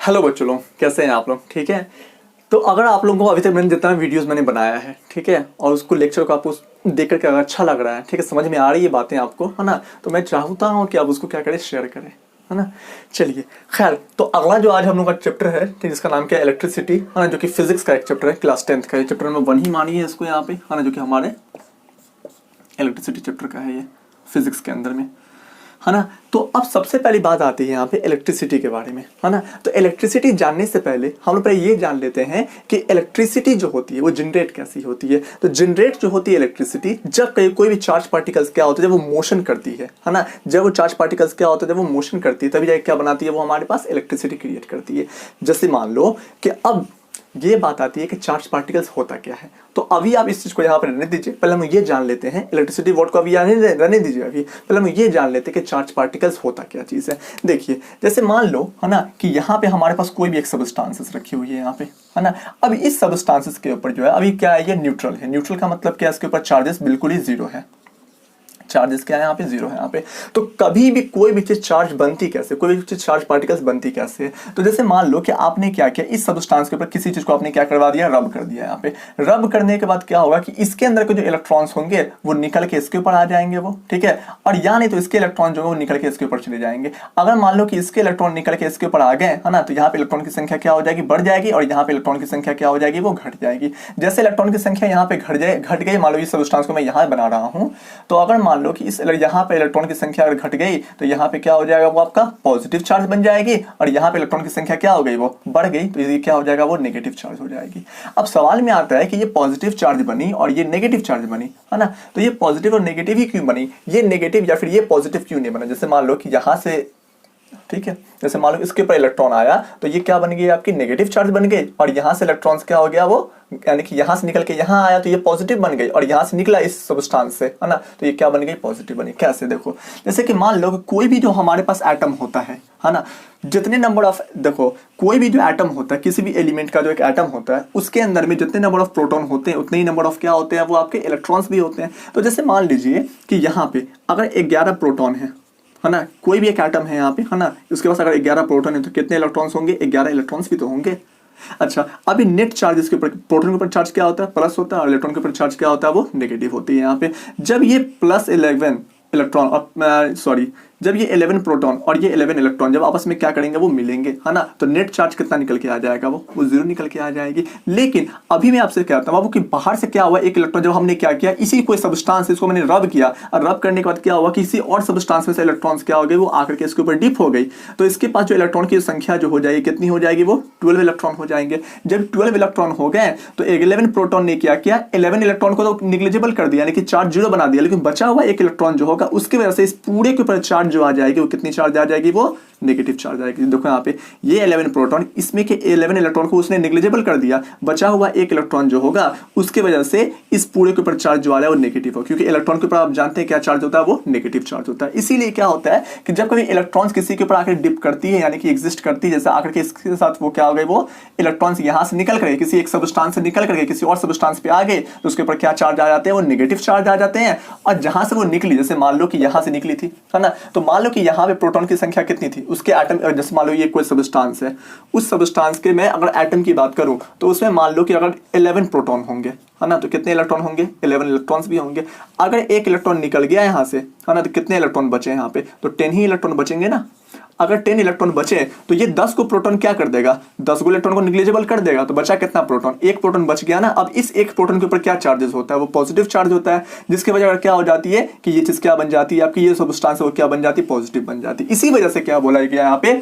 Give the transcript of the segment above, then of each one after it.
Hello बच्चों लोग, कैसे हैं आप लोग? ठीक है। तो अगर आप लोगों को अभी तक मैंने जितना वीडियोस मैंने बनाया है, ठीक है, और उसको लेक्चर को आपको देख करके अगर अच्छा लग रहा है, ठीक है, समझ में आ रही है बातें आपको, है ना, तो मैं चाहता हूँ कि आप उसको क्या करें, शेयर करें, है ना। चलिए, खैर, तो अगला जो आज हम लोग का चैप्टर है, ठीक, जिसका नाम क्या है, इलेक्ट्रिसिटी, है ना, जो कि फिजिक्स का एक चैप्टर है, क्लास 10th का। ये चैप्टर नंबर 1 ही मानिए इसको यहाँ पे, है ना, जो कि हमारे इलेक्ट्रिसिटी चैप्टर का है ये, फिजिक्स के अंदर में, है ना। तो अब सबसे पहली बात आती है यहाँ पे इलेक्ट्रिसिटी के बारे में, है ना। तो इलेक्ट्रिसिटी जानने से पहले हम लोग पहले ये जान लेते हैं कि इलेक्ट्रिसिटी जो होती है वो जनरेट कैसी होती है। तो जनरेट जो होती है इलेक्ट्रिसिटी, जब कोई भी चार्ज पार्टिकल्स क्या होते हैं, जब वो मोशन करती है ना। जब वो चार्ज पार्टिकल्स क्या होते हैं, जब वो मोशन करती है, तभी जाके क्या बनाती है, वो हमारे पास इलेक्ट्रिसिटी क्रिएट करती है। जैसे मान लो कि अब ये बात आती है कि चार्ज पार्टिकल्स होता क्या है। तो अभी आप इस चीज को यहाँ पर रहने दीजिए, पहले हम ये जान लेते हैं इलेक्ट्रिसिटी वर्ड को, अभी रहने दीजिए, अभी पहले हम ये जान लेते हैं कि चार्ज पार्टिकल्स होता क्या चीज है। देखिए, जैसे मान लो, है ना, कि यहाँ पे हमारे पास कोई भी एक सबस्टांसेस रखी हुई है यहाँ पे, है ना। अब इस सबस्टांसेस के ऊपर जो है, अभी क्या है, ये न्यूट्रल है। न्यूट्रल का मतलब क्या है, इसके ऊपर चार्जेस बिल्कुल ही जीरो है। चार्जेस क्या है यहाँ पे, जीरो है यहाँ पे। तो कभी भी कोई भी चीज चार्ज बनती कैसे, कोई भी चीज चार्ज पार्टिकल्स बनती कैसे है। तो जैसे मान लो कि आपने क्या किया, इस सबस्टांस के ऊपर किसी चीज को आपने क्या करवा दिया, रब कर दिया। यहाँ पे रब करने के बाद क्या होगा कि इसके अंदर के जो इलेक्ट्रॉन्स होंगे वो निकल के इसके ऊपर आ जाएंगे, वो ठीक है। और या नहीं तो इसके इलेक्ट्रॉन जो है वो निकल के इसके ऊपर चले जाएंगे। अगर मान लो कि इसके इलेक्ट्रॉन निकल के इसके ऊपर आ गए, है ना, तो यहाँ पे इलेक्ट्रॉन की संख्या क्या हो जाएगी, बढ़ जाएगी, और यहाँ पे इलेक्ट्रॉन की संख्या क्या हो जाएगी, वो घट जाएगी। जैसे इलेक्ट्रॉन की संख्या यहाँ पे घट गई, मान लो इस सबस्टांस को मैं यहाँ बना रहा हूँ, तो अगर मान लो कि इस यहाँ पे इलेक्ट्रॉन की संख्या अगर घट गई, तो यहाँ पे क्या हो जाएगा, वो आपका पॉजिटिव चार्ज बन जाएगी, और यहाँ पे इलेक्ट्रॉन की संख्या क्या हो गई, वो बढ़ गई, तो ये क्या हो जाएगा, वो नेगेटिव चार्ज हो जाएगी। अब सवाल में आता है कि ये पॉजिटिव चार्ज बनी और ये नेगेटिव चार्ज बनी, है ना, तो ये पॉजिटिव और नेगेटिव ही क्यों बनी, ये नेगेटिव या फिर ये पॉजिटिव क्यों नहीं बना। जैसे मान लो कि यहाँ से, ठीक है, जैसे मान लो इसके ऊपर इलेक्ट्रॉन आया, तो ये क्या बन गई, आपकी नेगेटिव चार्ज बन गई, और यहाँ से इलेक्ट्रॉन्स क्या हो गया, वो यानी कि यहाँ से निकल के यहाँ आया तो ये पॉजिटिव बन गई, और यहाँ से निकला इस सबस्टांस से, है ना, तो ये क्या बन गई, पॉजिटिव बनी। कैसे, देखो, जैसे कि मान लो कि कोई भी जो हमारे पास एटम होता है ना, जितने नंबर ऑफ, देखो, कोई भी जो एटम होता है, किसी भी एलिमेंट का जो एक एटम होता है, उसके अंदर में जितने नंबर ऑफ प्रोटॉन होते हैं उतने ही नंबर ऑफ क्या होते हैं, वो आपके इलेक्ट्रॉन्स भी होते हैं। तो जैसे मान लीजिए कि यहाँ पे अगर 11 प्रोटॉन है ना, कोई भी एक एटम है यहाँ पे, है ना, उसके पास अगर 11 प्रोटॉन है तो कितने इलेक्ट्रॉन्स होंगे, 11 इलेक्ट्रॉन्स भी तो होंगे। अच्छा, अभी नेट चार्ज के ऊपर, प्रोटॉन के ऊपर चार्ज क्या होता है, प्लस होता है, और इलेक्ट्रॉन के ऊपर चार्ज क्या होता है, वो नेगेटिव होती है। यहाँ पे जब ये +11 इलेक्ट्रॉन और जब ये 11 प्रोटॉन और ये 11 इलेक्ट्रॉन जब आपस में क्या करेंगे, वो मिलेंगे, है ना, तो नेट चार्ज कितना निकल के आ जाएगा, वो जीरो निकल के आ जाएगी। लेकिन अभी मैं आपसे कहता हूँ कि बाहर से क्या हुआ, एक इलेक्ट्रॉन जब हमने क्या किया, इसी कोई सबस्टांस, इसको मैंने रब किया, और रब करने के बाद क्या हुआ कि किसी और सबस्टांस में से इलेक्ट्रॉन्स क्या हो गए, वो आकर के इसके ऊपर डिप हो गई, तो इसके पास जो इलेक्ट्रॉन की संख्या जो हो जाएगी, कितनी हो जाएगी, वो 12 इलेक्ट्रॉन हो जाएंगे। जब 12 इलेक्ट्रॉन हो गए तो 11 प्रोटॉन ने क्या किया, 11 इलेक्ट्रॉन को तो निग्लिजिबल कर दिया, यानी कि चार्ज जीरो बना दिया, लेकिन बचा हुआ एक इलेक्ट्रॉन जो होगा उसकी वजह से इस पूरे के ऊपर चार्ज जो आ जाएगी, वो कितनी चार्ज आ जाएगी, वो नेगेटिव चार्ज आएगी। देखो यहाँ पे ये 11 प्रोटॉन, इसमें के 11 इलेक्ट्रॉन को उसने नेग्लिजिबल कर दिया, बचा हुआ एक इलेक्ट्रॉन जो होगा उसके वजह से इस पूरे के ऊपर चार्ज जो आ रहा है वो नेगेटिव हो, क्योंकि इलेक्ट्रॉन के ऊपर आप जानते हैं क्या चार्ज होता है, वो नेगेटिव चार्ज होता है। इसीलिए क्या होता है कि जब कभी इलेक्ट्रॉन्स किसी के ऊपर आकर डिप करती है, यानी कि एग्जिस्ट करती है, जैसे आकर के इसके साथ वो क्या हो गए, वो इलेक्ट्रॉन्स यहाँ से निकल कर किसी एक सबस्टांस से निकल करके किसी और सबस्टांस पे आ गए, तो उसके ऊपर क्या चार्ज आ जाते हैं, वो नेगेटिव चार्ज आ जाते हैं। और जहां से वो निकली, जैसे मान लो कि यहाँ से निकली थी, है ना, तो मान लो कि यहाँ पे प्रोटॉन की संख्या कितनी थी, उसके एटम, जैसे मान लो ये कोई सबस्टांस है, उस सबस्टांस के मैं अगर एटम की बात करूं तो उसमें मान लो कि अगर 11 प्रोटॉन होंगे, है ना, तो कितने इलेक्ट्रॉन होंगे, 11 इलेक्ट्रॉन्स भी होंगे। अगर एक इलेक्ट्रॉन निकल गया यहाँ से, है ना, तो कितने इलेक्ट्रॉन बचे यहाँ पे, तो 10 ही इलेक्ट्रॉन बचेंगे ना। अगर 10 इलेक्ट्रॉन बचे तो ये 10 को प्रोटॉन क्या कर देगा, 10 को इलेक्ट्रॉन को निग्लिजिबल कर देगा, तो बचा कितना प्रोटॉन, एक प्रोटॉन बच गया ना। अब इस एक प्रोटॉन के ऊपर क्या चार्जेस होता है, वो पॉजिटिव चार्ज होता है, जिसकी वजह क्या हो जाती है कि ये चीज क्या बन जाती है, आपकी ये सबस्टांस क्या बन जाती है, पॉजिटिव बन जाती है। इसी वजह से क्या बोला गया यहाँ पे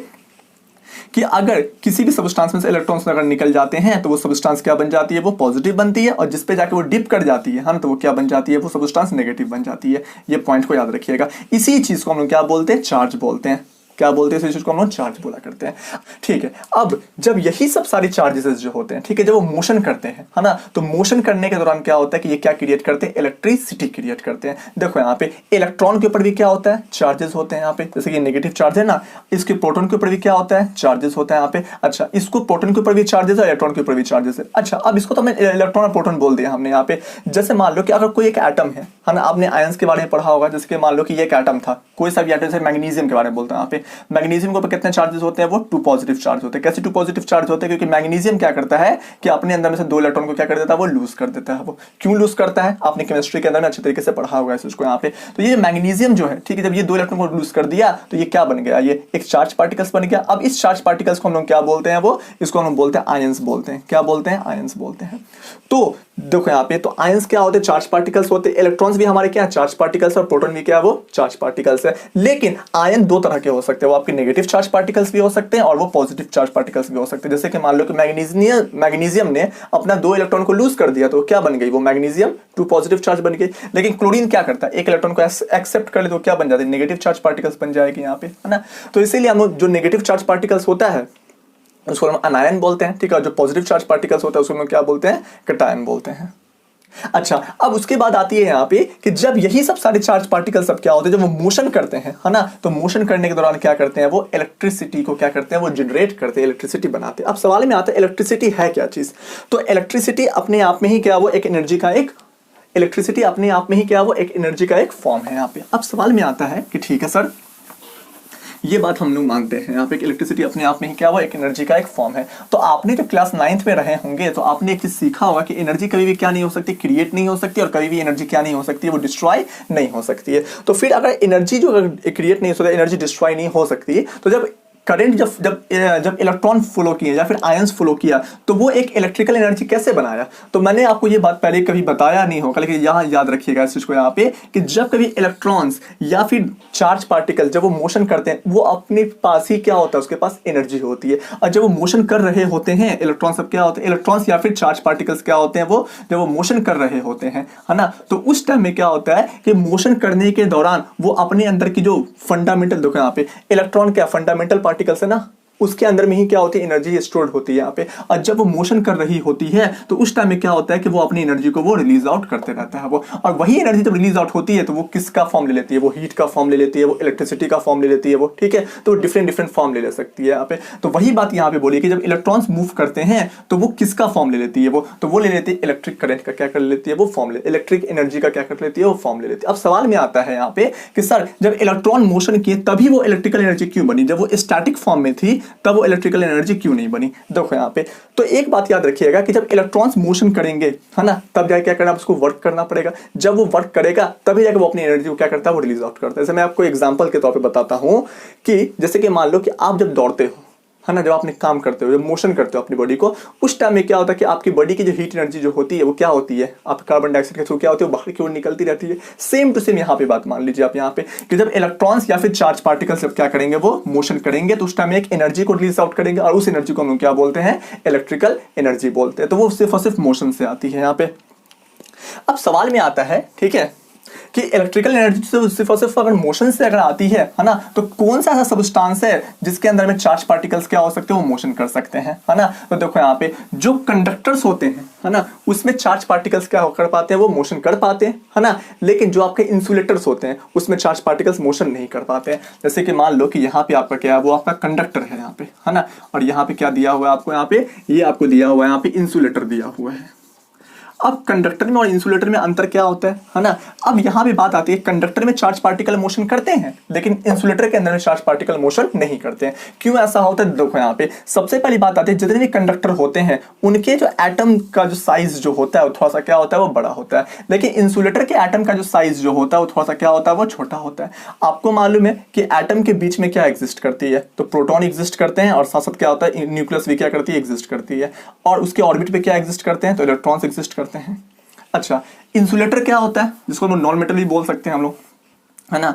कि अगर किसी भी सबस्टांस में से इलेक्ट्रॉन्स अगर निकल जाते हैं तो वो सबस्टांस क्या बन जाती है, वो पॉजिटिव बनती है, और जिस पे जाके वो डिप कर जाती है ना, तो वो क्या बन जाती है, वो सबस्टांस नेगेटिव बन जाती है। ये पॉइंट को याद रखिएगा। इसी चीज को हम लोग क्या बोलते हैं, चार्ज बोलते हैं। क्या बोलते हैं, इस चीज को हम लोग चार्ज बोला करते हैं। ठीक है, अब जब यही सब सारी चार्जेस जो होते हैं, ठीक है, जब वो मोशन करते हैं, है ना, तो मोशन करने के दौरान क्या होता है कि ये क्या क्रिएट करते हैं, इलेक्ट्रिसिटी क्रिएट करते हैं। देखो यहाँ पे इलेक्ट्रॉन के ऊपर भी क्या होता है, चार्जेस होते हैं यहाँ पे, जैसे कि नेगेटिव चार्ज है ना, इसके प्रोटॉन के ऊपर भी क्या होता है, चार्जेस होता है यहाँ पे। अच्छा, इसको प्रोटॉन के ऊपर भी चार्जेस है, इलेक्ट्रॉन के ऊपर भी चार्जेस है। अच्छा, अब इसको तो हमने इलेक्ट्रॉन और प्रोटॉन बोल दिया हमने यहाँ पे। जैसे मान लो कि अगर कोई एक एटम है ना, आपने आयंस के बारे में पढ़ा होगा, जैसे कि मान लो कि ये एक एटम था, कोई सा भी एटम, जैसे मैग्नीशियम के बारे में बोलते हैं यहाँ पे, मैग्नीशियम के ऊपर कितने चार्जेस होते हैं, वो 2 पॉजिटिव चार्ज होते हैं। कैसे 2 पॉजिटिव चार्ज होते हैं, क्योंकि मैग्नीशियम क्या करता है कि अपने अंदर में से 2 इलेक्ट्रॉन को क्या कर देता है, वो लूज कर देता है। वो क्यों लूज करता है, आपने केमिस्ट्री के अंदर में अच्छे तरीके से पढ़ा होगा इसको यहाँ पे। तो ये मैग्नीशियम जो है, ठीक है, जब ये 2 इलेक्ट्रॉन को लूज कर दिया तो ये क्या बन गया, ये एक चार्ज पार्टिकल्स बन गया। अब इस चार्ज पार्टिकल्स को हम लोग क्या बोलते हैं, वो इसको हम बोलते हैं आयंस बोलते हैं। क्या बोलते हैं, आयंस बोलते हैं। तो देखो यहाँ पे, तो आयंस क्या होते हैं, चार्ज पार्टिकल्स होते हैं। इलेक्ट्रॉन्स भी हमारे क्या चार्ज पार्टिकल्स, और प्रोटॉन भी क्या है, वो चार्ज पार्टिकल्स है। लेकिन आयन 2 तरह के हो सकते हैं, वो आपके नेगेटिव चार्ज पार्टिकल्स भी हो सकते हैं और वो पॉजिटिव चार्ज पार्टिकल्स भी हो सकते हैं। जैसे कि मान लो कि मैग्नीशियम ने अपना 2 इलेक्ट्रॉन को लूज कर दिया तो क्या बन गई, वो मैग्नीशियम 2 पॉजिटिव चार्ज बन गई। लेकिन क्लोरीन क्या करता है, एक इलेक्ट्रॉन को एक्सेप्ट कर ले तो क्या बन जाती है, नेगेटिव चार्ज पार्टिकल्स बन जाएगी यहाँ पे, है ना। तो इसीलिए हम जो नेगेटिव चार्ज पार्टिकल्स होता है उसको हम अनायन बोलते हैं, ठीक है। जो पॉजिटिव चार्ज पार्टिकल्स होता है उसको हम क्या बोलते हैं, कैटायन बोलते हैं। अच्छा, अब उसके बाद आती है यहाँ पे कि जब यही सब सारे चार्ज पार्टिकल सब क्या होते हैं, जब वो मोशन करते हैं, है ना, तो मोशन करने के दौरान क्या करते हैं, वो इलेक्ट्रिसिटी को क्या करते हैं, वो जनरेट करते हैं, इलेक्ट्रिसिटी बनाते हैं। अब सवाल में आता है इलेक्ट्रिसिटी है क्या चीज। तो इलेक्ट्रिसिटी अपने आप में ही क्या, वो एक एनर्जी का एक, इलेक्ट्रिसिटी अपने आप में ही क्या, वो एक एनर्जी का एक फॉर्म है यहाँ पे। अब सवाल में आता है कि ठीक है सर, ये बात हम लोग मानते हैं यहाँ पे कि इलेक्ट्रिसिटी अपने आप में ही क्या, वो एक एनर्जी का एक फॉर्म है। तो आपने जब क्लास 9th में रहे होंगे तो आपने एक चीज सीखा होगा कि एनर्जी कभी भी क्या नहीं हो सकती, क्रिएट नहीं हो सकती, और कभी भी एनर्जी क्या नहीं हो सकती है, वो डिस्ट्रॉय नहीं हो सकती है। तो फिर अगर एनर्जी जो क्रिएट नहीं हो सकती, एनर्जी डिस्ट्रॉय नहीं हो सकती, तो जब करंट जब इलेक्ट्रॉन फ्लो किए या फिर आयंस फ्लो किया तो वो एक इलेक्ट्रिकल एनर्जी कैसे बनाया। तो मैंने आपको ये बात पहले कभी बताया नहीं होगा, लेकिन यहाँ याद रखिएगा इस चीज को यहाँ पे कि जब कभी इलेक्ट्रॉन्स या फिर चार्ज पार्टिकल जब वो मोशन करते हैं, वो अपने पास ही क्या होता है, उसके पास एनर्जी होती है। और जब वो मोशन कर रहे होते हैं, इलेक्ट्रॉन सब क्या होते हैं, इलेक्ट्रॉन्स या फिर चार्ज पार्टिकल्स क्या होते हैं, वो जब वो मोशन कर रहे होते हैं, है ना, तो उस टाइम में क्या होता है कि मोशन करने के दौरान वो अपने अंदर की जो फंडामेंटल, देखो यहाँ पे इलेक्ट्रॉन क्या फंडामेंटल पार्टिकल्स है ना, उसके अंदर में ही क्या होती है, एनर्जी स्टोर्ड होती है यहाँ पे। और जब वो मोशन कर रही होती है तो उस टाइम में क्या होता है कि वो अपनी एनर्जी को वो रिलीज आउट करते रहता है वो। और वही एनर्जी जब रिलीज आउट होती है तो वो किसका फॉर्म ले लेती है, वो हीट का फॉर्म ले लेती है, वो इलेक्ट्रिसिटी का फॉर्म ले लेती है वो, ठीक है। तो डिफरेंट डिफरेंट फॉर्म ले सकती है यहाँ पे। तो वही बात यहाँ पे बोली कि जब इलेक्ट्रॉन्स मूव करते हैं तो वो किसका फॉर्म ले लेती है, वो तो वो ले लेती है इलेक्ट्रिक करंट का क्या कर लेती है, वो फॉर्म ले, इलेक्ट्रिक एनर्जी का क्या कर लेती है, वो फॉर्म ले लेती है। अब सवाल में आता है यहाँ पे कि सर जब इलेक्ट्रॉन मोशन किए तभी वो इलेक्ट्रिकल एनर्जी क्यों बनी, जब वो स्टैटिक फॉर्म में थी तब वो इलेक्ट्रिकल एनर्जी क्यों नहीं बनी। देखो यहाँ पे तो एक बात याद रखिएगा कि जब इलेक्ट्रॉन्स मोशन करेंगे, है ना, तब जाके क्या करना, उसको वर्क करना पड़ेगा। जब वो वर्क करेगा तभी जाके वो अपनी एनर्जी को क्या करता है, वो रिलीज आउट करता है। जैसे मैं आपको एग्जांपल के तौर पे बताता हूं कि जैसे कि मान लो कि आप जब दौड़ते हो, है ना, जब आपने काम करते हो, जब मोशन करते हो अपनी बॉडी को, उस टाइम में क्या होता है कि आपकी बॉडी की जो हीट एनर्जी जो होती है वो क्या होती है, आप कार्बन डाइऑक्साइड के थ्रू क्या होती है, वो बाहर की ओर निकलती रहती है। सेम टू सेम यहाँ पे बात मान लीजिए आप यहाँ पे कि जब इलेक्ट्रॉन्स या फिर चार्ज पार्टिकल्स जब क्या करेंगे, वो मोशन करेंगे तो उस टाइम में एक एनर्जी को रिलीज आउट करेंगे और उस एनर्जी को हम क्या बोलते हैं, इलेक्ट्रिकल एनर्जी बोलते हैं। तो वो सिर्फ और सिर्फ मोशन से आती है यहाँ पे। अब सवाल में आता है, ठीक है, कि इलेक्ट्रिकल एनर्जी सिर्फ और सिर्फ अगर मोशन से अगर आती है ना, तो कौन सा ऐसा सब्सटेंस है जिसके अंदर में चार्ज पार्टिकल्स क्या हो सकते हैं, वो मोशन कर सकते हैं, है ना। तो देखो यहाँ पे जो कंडक्टर्स होते हैं, है ना, उसमें चार्ज पार्टिकल्स क्या कर पाते हैं, वो मोशन कर पाते हैं, है ना। लेकिन जो आपके इंसुलेटर्स होते हैं उसमें चार्ज पार्टिकल्स मोशन नहीं कर पाते हैं। जैसे कि मान लो कि यहाँ पे आपका क्या है, वो आपका कंडक्टर है यहाँ पे, है ना, और यहाँ पे क्या दिया हुआ है आपको, यहाँ पे ये आपको दिया हुआ है, यहाँ पे इंसुलेटर दिया हुआ है। अब कंडक्टर में और इंसुलेटर में अंतर क्या होता है ना। अब यहाँ पे बात आती है, कंडक्टर में चार्ज पार्टिकल मोशन करते हैं लेकिन इंसुलेटर के अंदर में चार्ज पार्टिकल मोशन नहीं करते हैं। क्यों ऐसा होता है, देखो यहाँ पे सबसे पहली बात आती है, जितने भी कंडक्टर होते हैं उनके जो एटम का जो साइज जो होता है वो थोड़ा सा क्या होता है, वो बड़ा होता है। लेकिन इंसुलेटर के एटम का जो साइज जो होता है वो थोड़ा सा क्या होता है, वो छोटा होता है। आपको मालूम है कि एटम के बीच में क्या एग्जिस्ट करती है, तो प्रोटॉन एग्जिस्ट करते हैं और साथ साथ क्या होता है, न्यूक्लियस भी क्या करती है, एग्जिस्ट करती है। और उसके ऑर्बिट पे क्या एग्जिस्ट करते हैं, तो इलेक्ट्रॉन्स एग्जिस्ट करते हैं। अच्छा, इंसुलेटर क्या होता है, जिसको हम नॉन मेटल भी बोल सकते हैं हम लोग, है ना।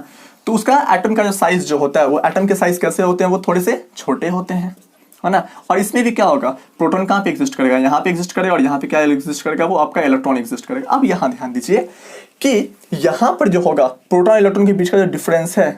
तो उसका एटम का जो साइज जो होता है, वो एटम के साइज कैसे होते हैं, वो थोड़े से छोटे होते हैं, है ना। और इसमें भी क्या होगा, प्रोटॉन कहाँ पे एग्जिस्ट करेगा, यहाँ पे एग्जिस्ट करेगा, और यहाँ पे क्या एग्जिस्ट करेगा, वो आपका इलेक्ट्रॉन एग्जिस्ट करेगा। अब यहाँ ध्यान दीजिए कि यहाँ पर जो होगा प्रोटॉन इलेक्ट्रॉन के बीच का जो डिफरेंस है,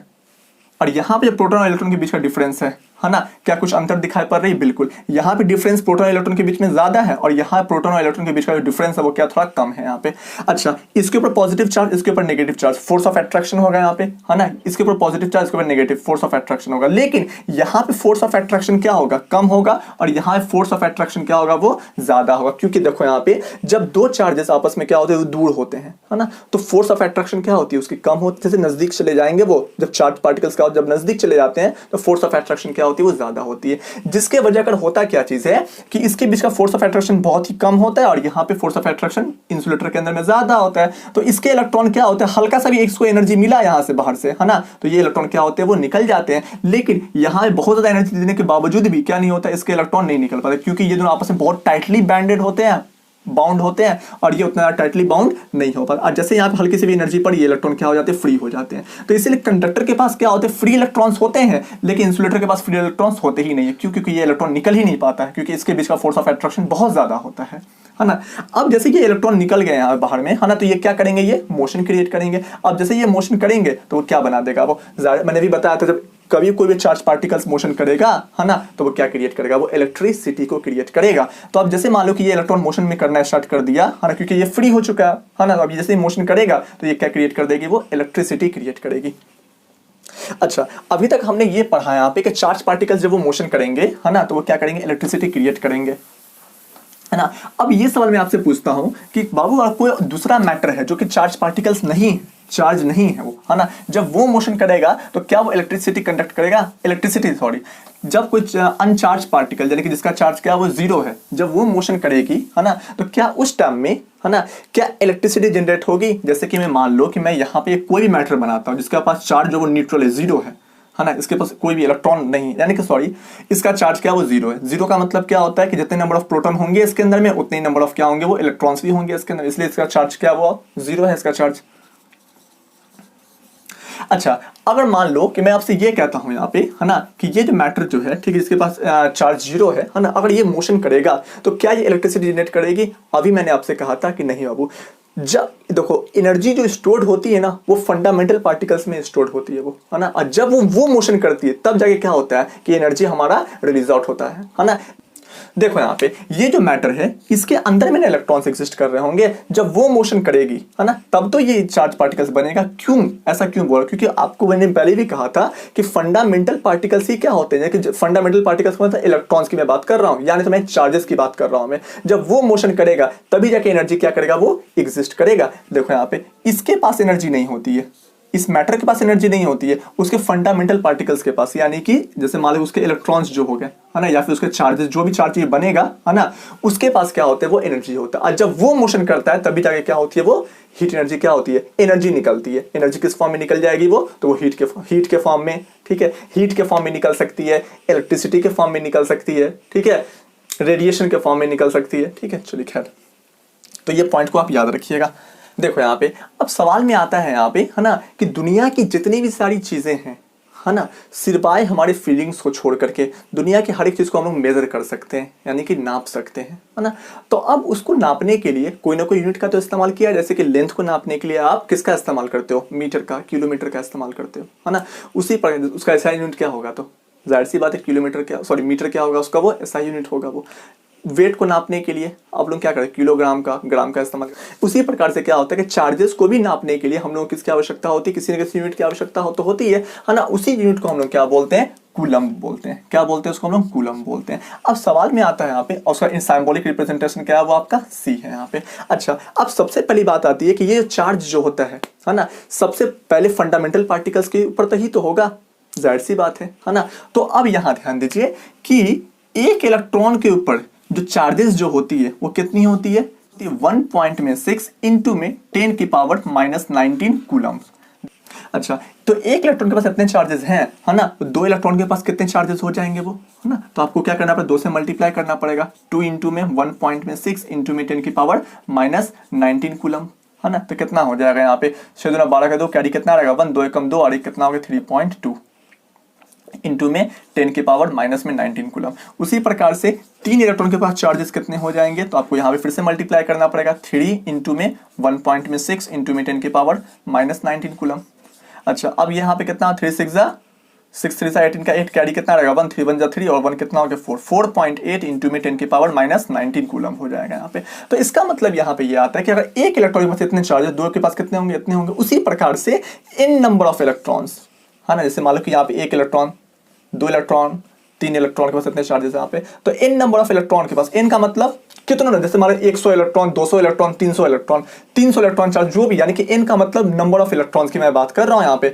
और यहाँ पे जो प्रोटॉन और इलेक्ट्रॉन के बीच का डिफरेंस है है ना, क्या कुछ अंतर दिखाई पड़ रही है? बिल्कुल। यहाँ पे डिफरेंस प्रोटॉन और इलेक्ट्रॉन के बीच में ज्यादा है और यहाँ प्रोटॉन और इलेक्ट्रॉन के बीच का जो डिफरेंस है वो क्या थोड़ा कम है यहाँ पे। अच्छा, इसके ऊपर पॉजिटिव चार्ज, इसके ऊपर negative charge, force of attraction होगा यहाँ पे, है ना, इसके ऊपर पॉजिटिव चार्ज, इसके ऊपर नेगेटिव, फोर्स ऑफ अट्रैक्शन होगा। लेकिन यहाँ पे फोर्स ऑफ अट्रैक्शन क्या होगा? कम होगा, और यहाँ फोर्स ऑफ अट्रैक्शन क्या होगा? वो ज्यादा होगा। क्योंकि देखो यहाँ पे जब दो चार्जेस आपस में क्या होते हैं, दूर होते हैं, है ना, तो फोर्स ऑफ अट्रैक्शन क्या होती है? उसकी कम होती है। जैसे नजदीक चले जाएंगे वो, जब चार्ज पार्टिकल्स का जब नजदीक चले जाते हैं तो फोर्स ऑफ अट्रैक्शन क्या होती है? वो ज्यादा होती है। जिसके वजह कर होता क्या चीज है कि इसके बीच का फोर्स ऑफ अट्रैक्शन बहुत ही कम होता है और यहाँ पे फोर्स ऑफ अट्रैक्शन इंसुलेटर के अंदर में ज्यादा होता है। तो इसके इलेक्ट्रॉन क्या होता है, हल्का सा भी इसको एनर्जी मिला यहाँ से बाहर से, है ना, तो ये इलेक्ट्रॉन क्या होते हैं? वो निकल जाते हैं। लेकिन यहाँ बहुत ज्यादा एनर्जी देने के बावजूद भी क्या नहीं होता, इसके इलेक्ट्रॉन नहीं निकल पाते, क्योंकि ये दोनों आपस में बहुत टाइटली बैंडेड होते हैं, बाउंड होते हैं, और ये उतना टाइटली बाउंड नहीं हो पाता। और जैसे यहाँ पे हल्की सी भी एनर्जी पड़ी, ये इलेक्ट्रॉन क्या हो जाते हैं? फ्री हो जाते हैं। तो इसीलिए कंडक्टर के पास क्या होते हैं? फ्री इलेक्ट्रॉन्स होते हैं, लेकिन इंसुलेटर के पास फ्री इलेक्ट्रॉन्स होते ही नहीं है। क्यों? क्योंकि ये इलेक्ट्रॉन निकल ही नहीं पाता है, क्योंकि इसके बीच का फोर्स ऑफ अट्रैक्शन बहुत ज्यादा होता है ना। अब जैसे ये इलेक्ट्रॉन निकल गए यहाँ बाहर में, है ना, तो ये क्या करेंगे? ये मोशन क्रिएट करेंगे। अब जैसे ये मोशन करेंगे तो वो क्या बना देगा? वो मैंने भी बताया था, जब कभी कोई भी चार्ज पार्टिकल्स मोशन करेगा, है ना, तो वो क्या क्रिएट करेगा? वो इलेक्ट्रिसिटी को क्रिएट करेगा। तो अब जैसे मान लो कि ये इलेक्ट्रॉन मोशन में करना स्टार्ट कर दिया, है ना, क्योंकि ये फ्री हो चुका है ना, तो अब जैसे मोशन करेगा तो ये क्या क्रिएट कर देगी? वो इलेक्ट्रिसिटी क्रिएट करेगी। अच्छा, अभी तक हमने ये पढ़ा यहाँ पे कि चार्ज पार्टिकल्स जब वो मोशन करेंगे, है ना, तो वो क्या करेंगे? इलेक्ट्रिसिटी क्रिएट करेंगे, है ना। अब ये सवाल मैं आपसे पूछता हूं कि बाबू कोई दूसरा मैटर है जो कि चार्ज पार्टिकल्स नहीं, चार्ज नहीं है वो, है ना, जब वो मोशन करेगा तो क्या वो इलेक्ट्रिसिटी कंडक्ट करेगा? जब कुछ अनचार्ज पार्टिकल, यानी कि जिसका चार्ज क्या वो जीरो है, जब वो मोशन करेगी, है ना, तो क्या उस टाइम में, है ना, क्या इलेक्ट्रिसिटी जनरेट होगी? जैसे कि मैं मान लो कि मैं यहाँ पे कोई भी मैटर बनाता हूँ जिसके पास चार्ज जो वो न्यूट्रल है, जीरो है ना, इसके पास कोई भी इलेक्ट्रॉन नहीं, यानी कि सॉरी, इसका चार्ज क्या वो जीरो है। जीरो का मतलब क्या होता है कि जितने नंबर ऑफ प्रोटॉन होंगे इसके अंदर में, उतने नंबर ऑफ क्या होंगे? वो इलेक्ट्रॉन्स भी होंगे इसके अंदर, इसलिए इसका चार्ज क्या वो जीरो है, इसका चार्ज। अच्छा, अगर मान लो कि मैं आपसे ये कहता हूं यहाँ पे, है ना, कि ये जो मैटर जो है, ठीक है, इसके पास चार्ज जीरो है ना, अगर ये मोशन करेगा तो क्या ये इलेक्ट्रिसिटी जनरेट करेगी? अभी मैंने आपसे कहा था कि नहीं बाबू। जब देखो एनर्जी जो स्टोर्ड होती है ना, वो फंडामेंटल पार्टिकल्स में स्टोर्ड होती है वो, है ना, और जब वो मोशन करती है तब जाके क्या होता है कि एनर्जी हमारा रिलीज आउट होता है ना। देखो यहाँ पे ये जो मैटर है इसके अंदर में इलेक्ट्रॉन्स एग्जिस्ट कर रहे होंगे, जब वो मोशन करेगी, है ना, तब तो ये चार्ज पार्टिकल्स बनेगा। क्यों ऐसा क्यों बोला? क्योंकि आपको मैंने पहले भी कहा था कि फंडामेंटल पार्टिकल्स ही क्या होते हैं, कि फंडामेंटल पार्टिकल्स का मतलब इलेक्ट्रॉन्स की मैं बात कर रहा हूं, यानी तो मैं चार्जेस की बात कर रहा हूं मैं। जब वो मोशन करेगा तभी जाके एनर्जी क्या करेगा? वो एग्जिस्ट करेगा। देखो यहाँ पे इसके पास एनर्जी नहीं होती है, इस मैटर के पास एनर्जी नहीं होती है, उसके फंडामेंटल पार्टिकल्स के पास, यानी कि जैसे मान लो उसके इलेक्ट्रॉन्स जो हो गए, है ना, या फिर उसके चार्जेस, जो भी चार्ज बनेगा, है ना, उसके पास क्या होता है? वो एनर्जी होता है। और जब वो मोशन करता है तभी जाके क्या होती है? वो हीट एनर्जी क्या होती है? एनर्जी निकलती है। एनर्जी किस फॉर्म में निकल जाएगी? वो तो वो हीट के फॉर्म में, ठीक है, हीट के फॉर्म में निकल सकती है, इलेक्ट्रिसिटी के फॉर्म में निकल सकती है, ठीक है, रेडिएशन के फॉर्म में निकल सकती है, ठीक है। चलिए खैर, तो ये पॉइंट को आप याद रखिएगा। देखो यहाँ पे अब सवाल में आता है यहाँ पे, है ना, कि दुनिया की जितनी भी सारी चीजें हैं, है ना, सिवाय हमारे फीलिंग्स को छोड़ करके दुनिया की हर एक चीज को हम लोग मेजर कर सकते हैं, यानी कि नाप सकते हैं, है ना। तो अब उसको नापने के लिए कोई ना कोई यूनिट का तो इस्तेमाल किया है। जैसे कि लेंथ को नापने के लिए आप किसका इस्तेमाल करते हो? मीटर का, किलोमीटर का इस्तेमाल करते हो, है ना। उसी पर उसका ऐसा यूनिट क्या होगा? तो जाहिर सी बात है किलोमीटर क्या, सॉरी मीटर क्या होगा उसका? वो ऐसा यूनिट होगा। वो वेट को नापने के लिए आप लोग क्या करें? किलोग्राम का, ग्राम का इस्तेमाल। उसी प्रकार से क्या होता है कि चार्जेस को भी नापने के लिए हम लोग किसकी आवश्यकता होती है? किसी न किसी यूनिट की आवश्यकता होती है ना। उसी यूनिट को हम लोग क्या बोलते हैं? कूलम बोलते हैं। क्या बोलते हैं उसको? हम लोग कूलम बोलते हैं। अब सवाल में आता है यहाँ पे, और उसका सिंबॉलिक रिप्रेजेंटेशन क्या है? वो आपका सी है यहाँ पे। अच्छा, अब सबसे पहली बात आती है कि ये चार्ज जो होता है ना, सबसे पहले फंडामेंटल पार्टिकल्स के ऊपर ही तो होगा, जाहिर सी बात है ना। तो अब यहाँ ध्यान दीजिए कि एक इलेक्ट्रॉन के ऊपर जो चार्जेस जो होती है वो कितनी होती है? 1.6 इंटू में 10 की पावर -19 कूलम। अच्छा, तो एक इलेक्ट्रॉन के पास इतने चार्जेस हैं, है ना, तो दो इलेक्ट्रॉन के पास कितने चार्जेस हो जाएंगे वो, है ना। तो आपको क्या करना पड़ेगा? 2 से मल्टीप्लाई करना पड़ेगा। 2 इंटू में 1.6 इंटू में 10 की पावर -19 कूलम, है ना। तो कितना हो जाएगा यहाँ पे? 6 दूना 12 का 2, कैरी कितना रहेगा? 1, 2 एकम 2 और एक कितना हो गया? 3.2 इंटू में 10 की पावर -19 कूलम। उसी प्रकार से 3 इलेक्ट्रॉन के पास चार्जेस कितने हो जाएंगे? तो आपको यहाँ पे फिर से मल्टीप्लाई करना पड़ेगा। 3 इंटू में 1.6 इंटू में 10 की पावर -19 कूलम। अच्छा, अब यहाँ पे कितना? 3 6 जा 6 3 18 का 8 कैरी कितना रहेगा 1 3 1 जा 3 और 1 कितना हो गया 4 4.8 इंटू में 10 की पावर माइनस 19 कूलम हो जाएगा यहाँ पे। तो इसका मतलब यहाँ पे ये आता है कि अगर एक इलेक्ट्रॉन के पास इतने चार्जेस, दो के पास कितने होंगे, इतने होंगे। उसी प्रकार से इन नंबर ऑफ इलेक्ट्रॉन्स, है ना, जैसे मान लो कि यहाँ पे एक इलेक्ट्रॉन, दो इलेक्ट्रॉन, तीन इलेक्ट्रॉन के पास इतने चार्जेस यहाँ पे, तो इन नंबर ऑफ इलेक्ट्रॉन के पास, इन का मतलब कितना ना, जैसे हमारे 100 electron, 200 electron, 300 electron, 300 electron charge जो भी, यानी कि इन का मतलब नंबर ऑफ इलेक्ट्रॉन्स की मैं बात कर रहा हूं यहाँ पे।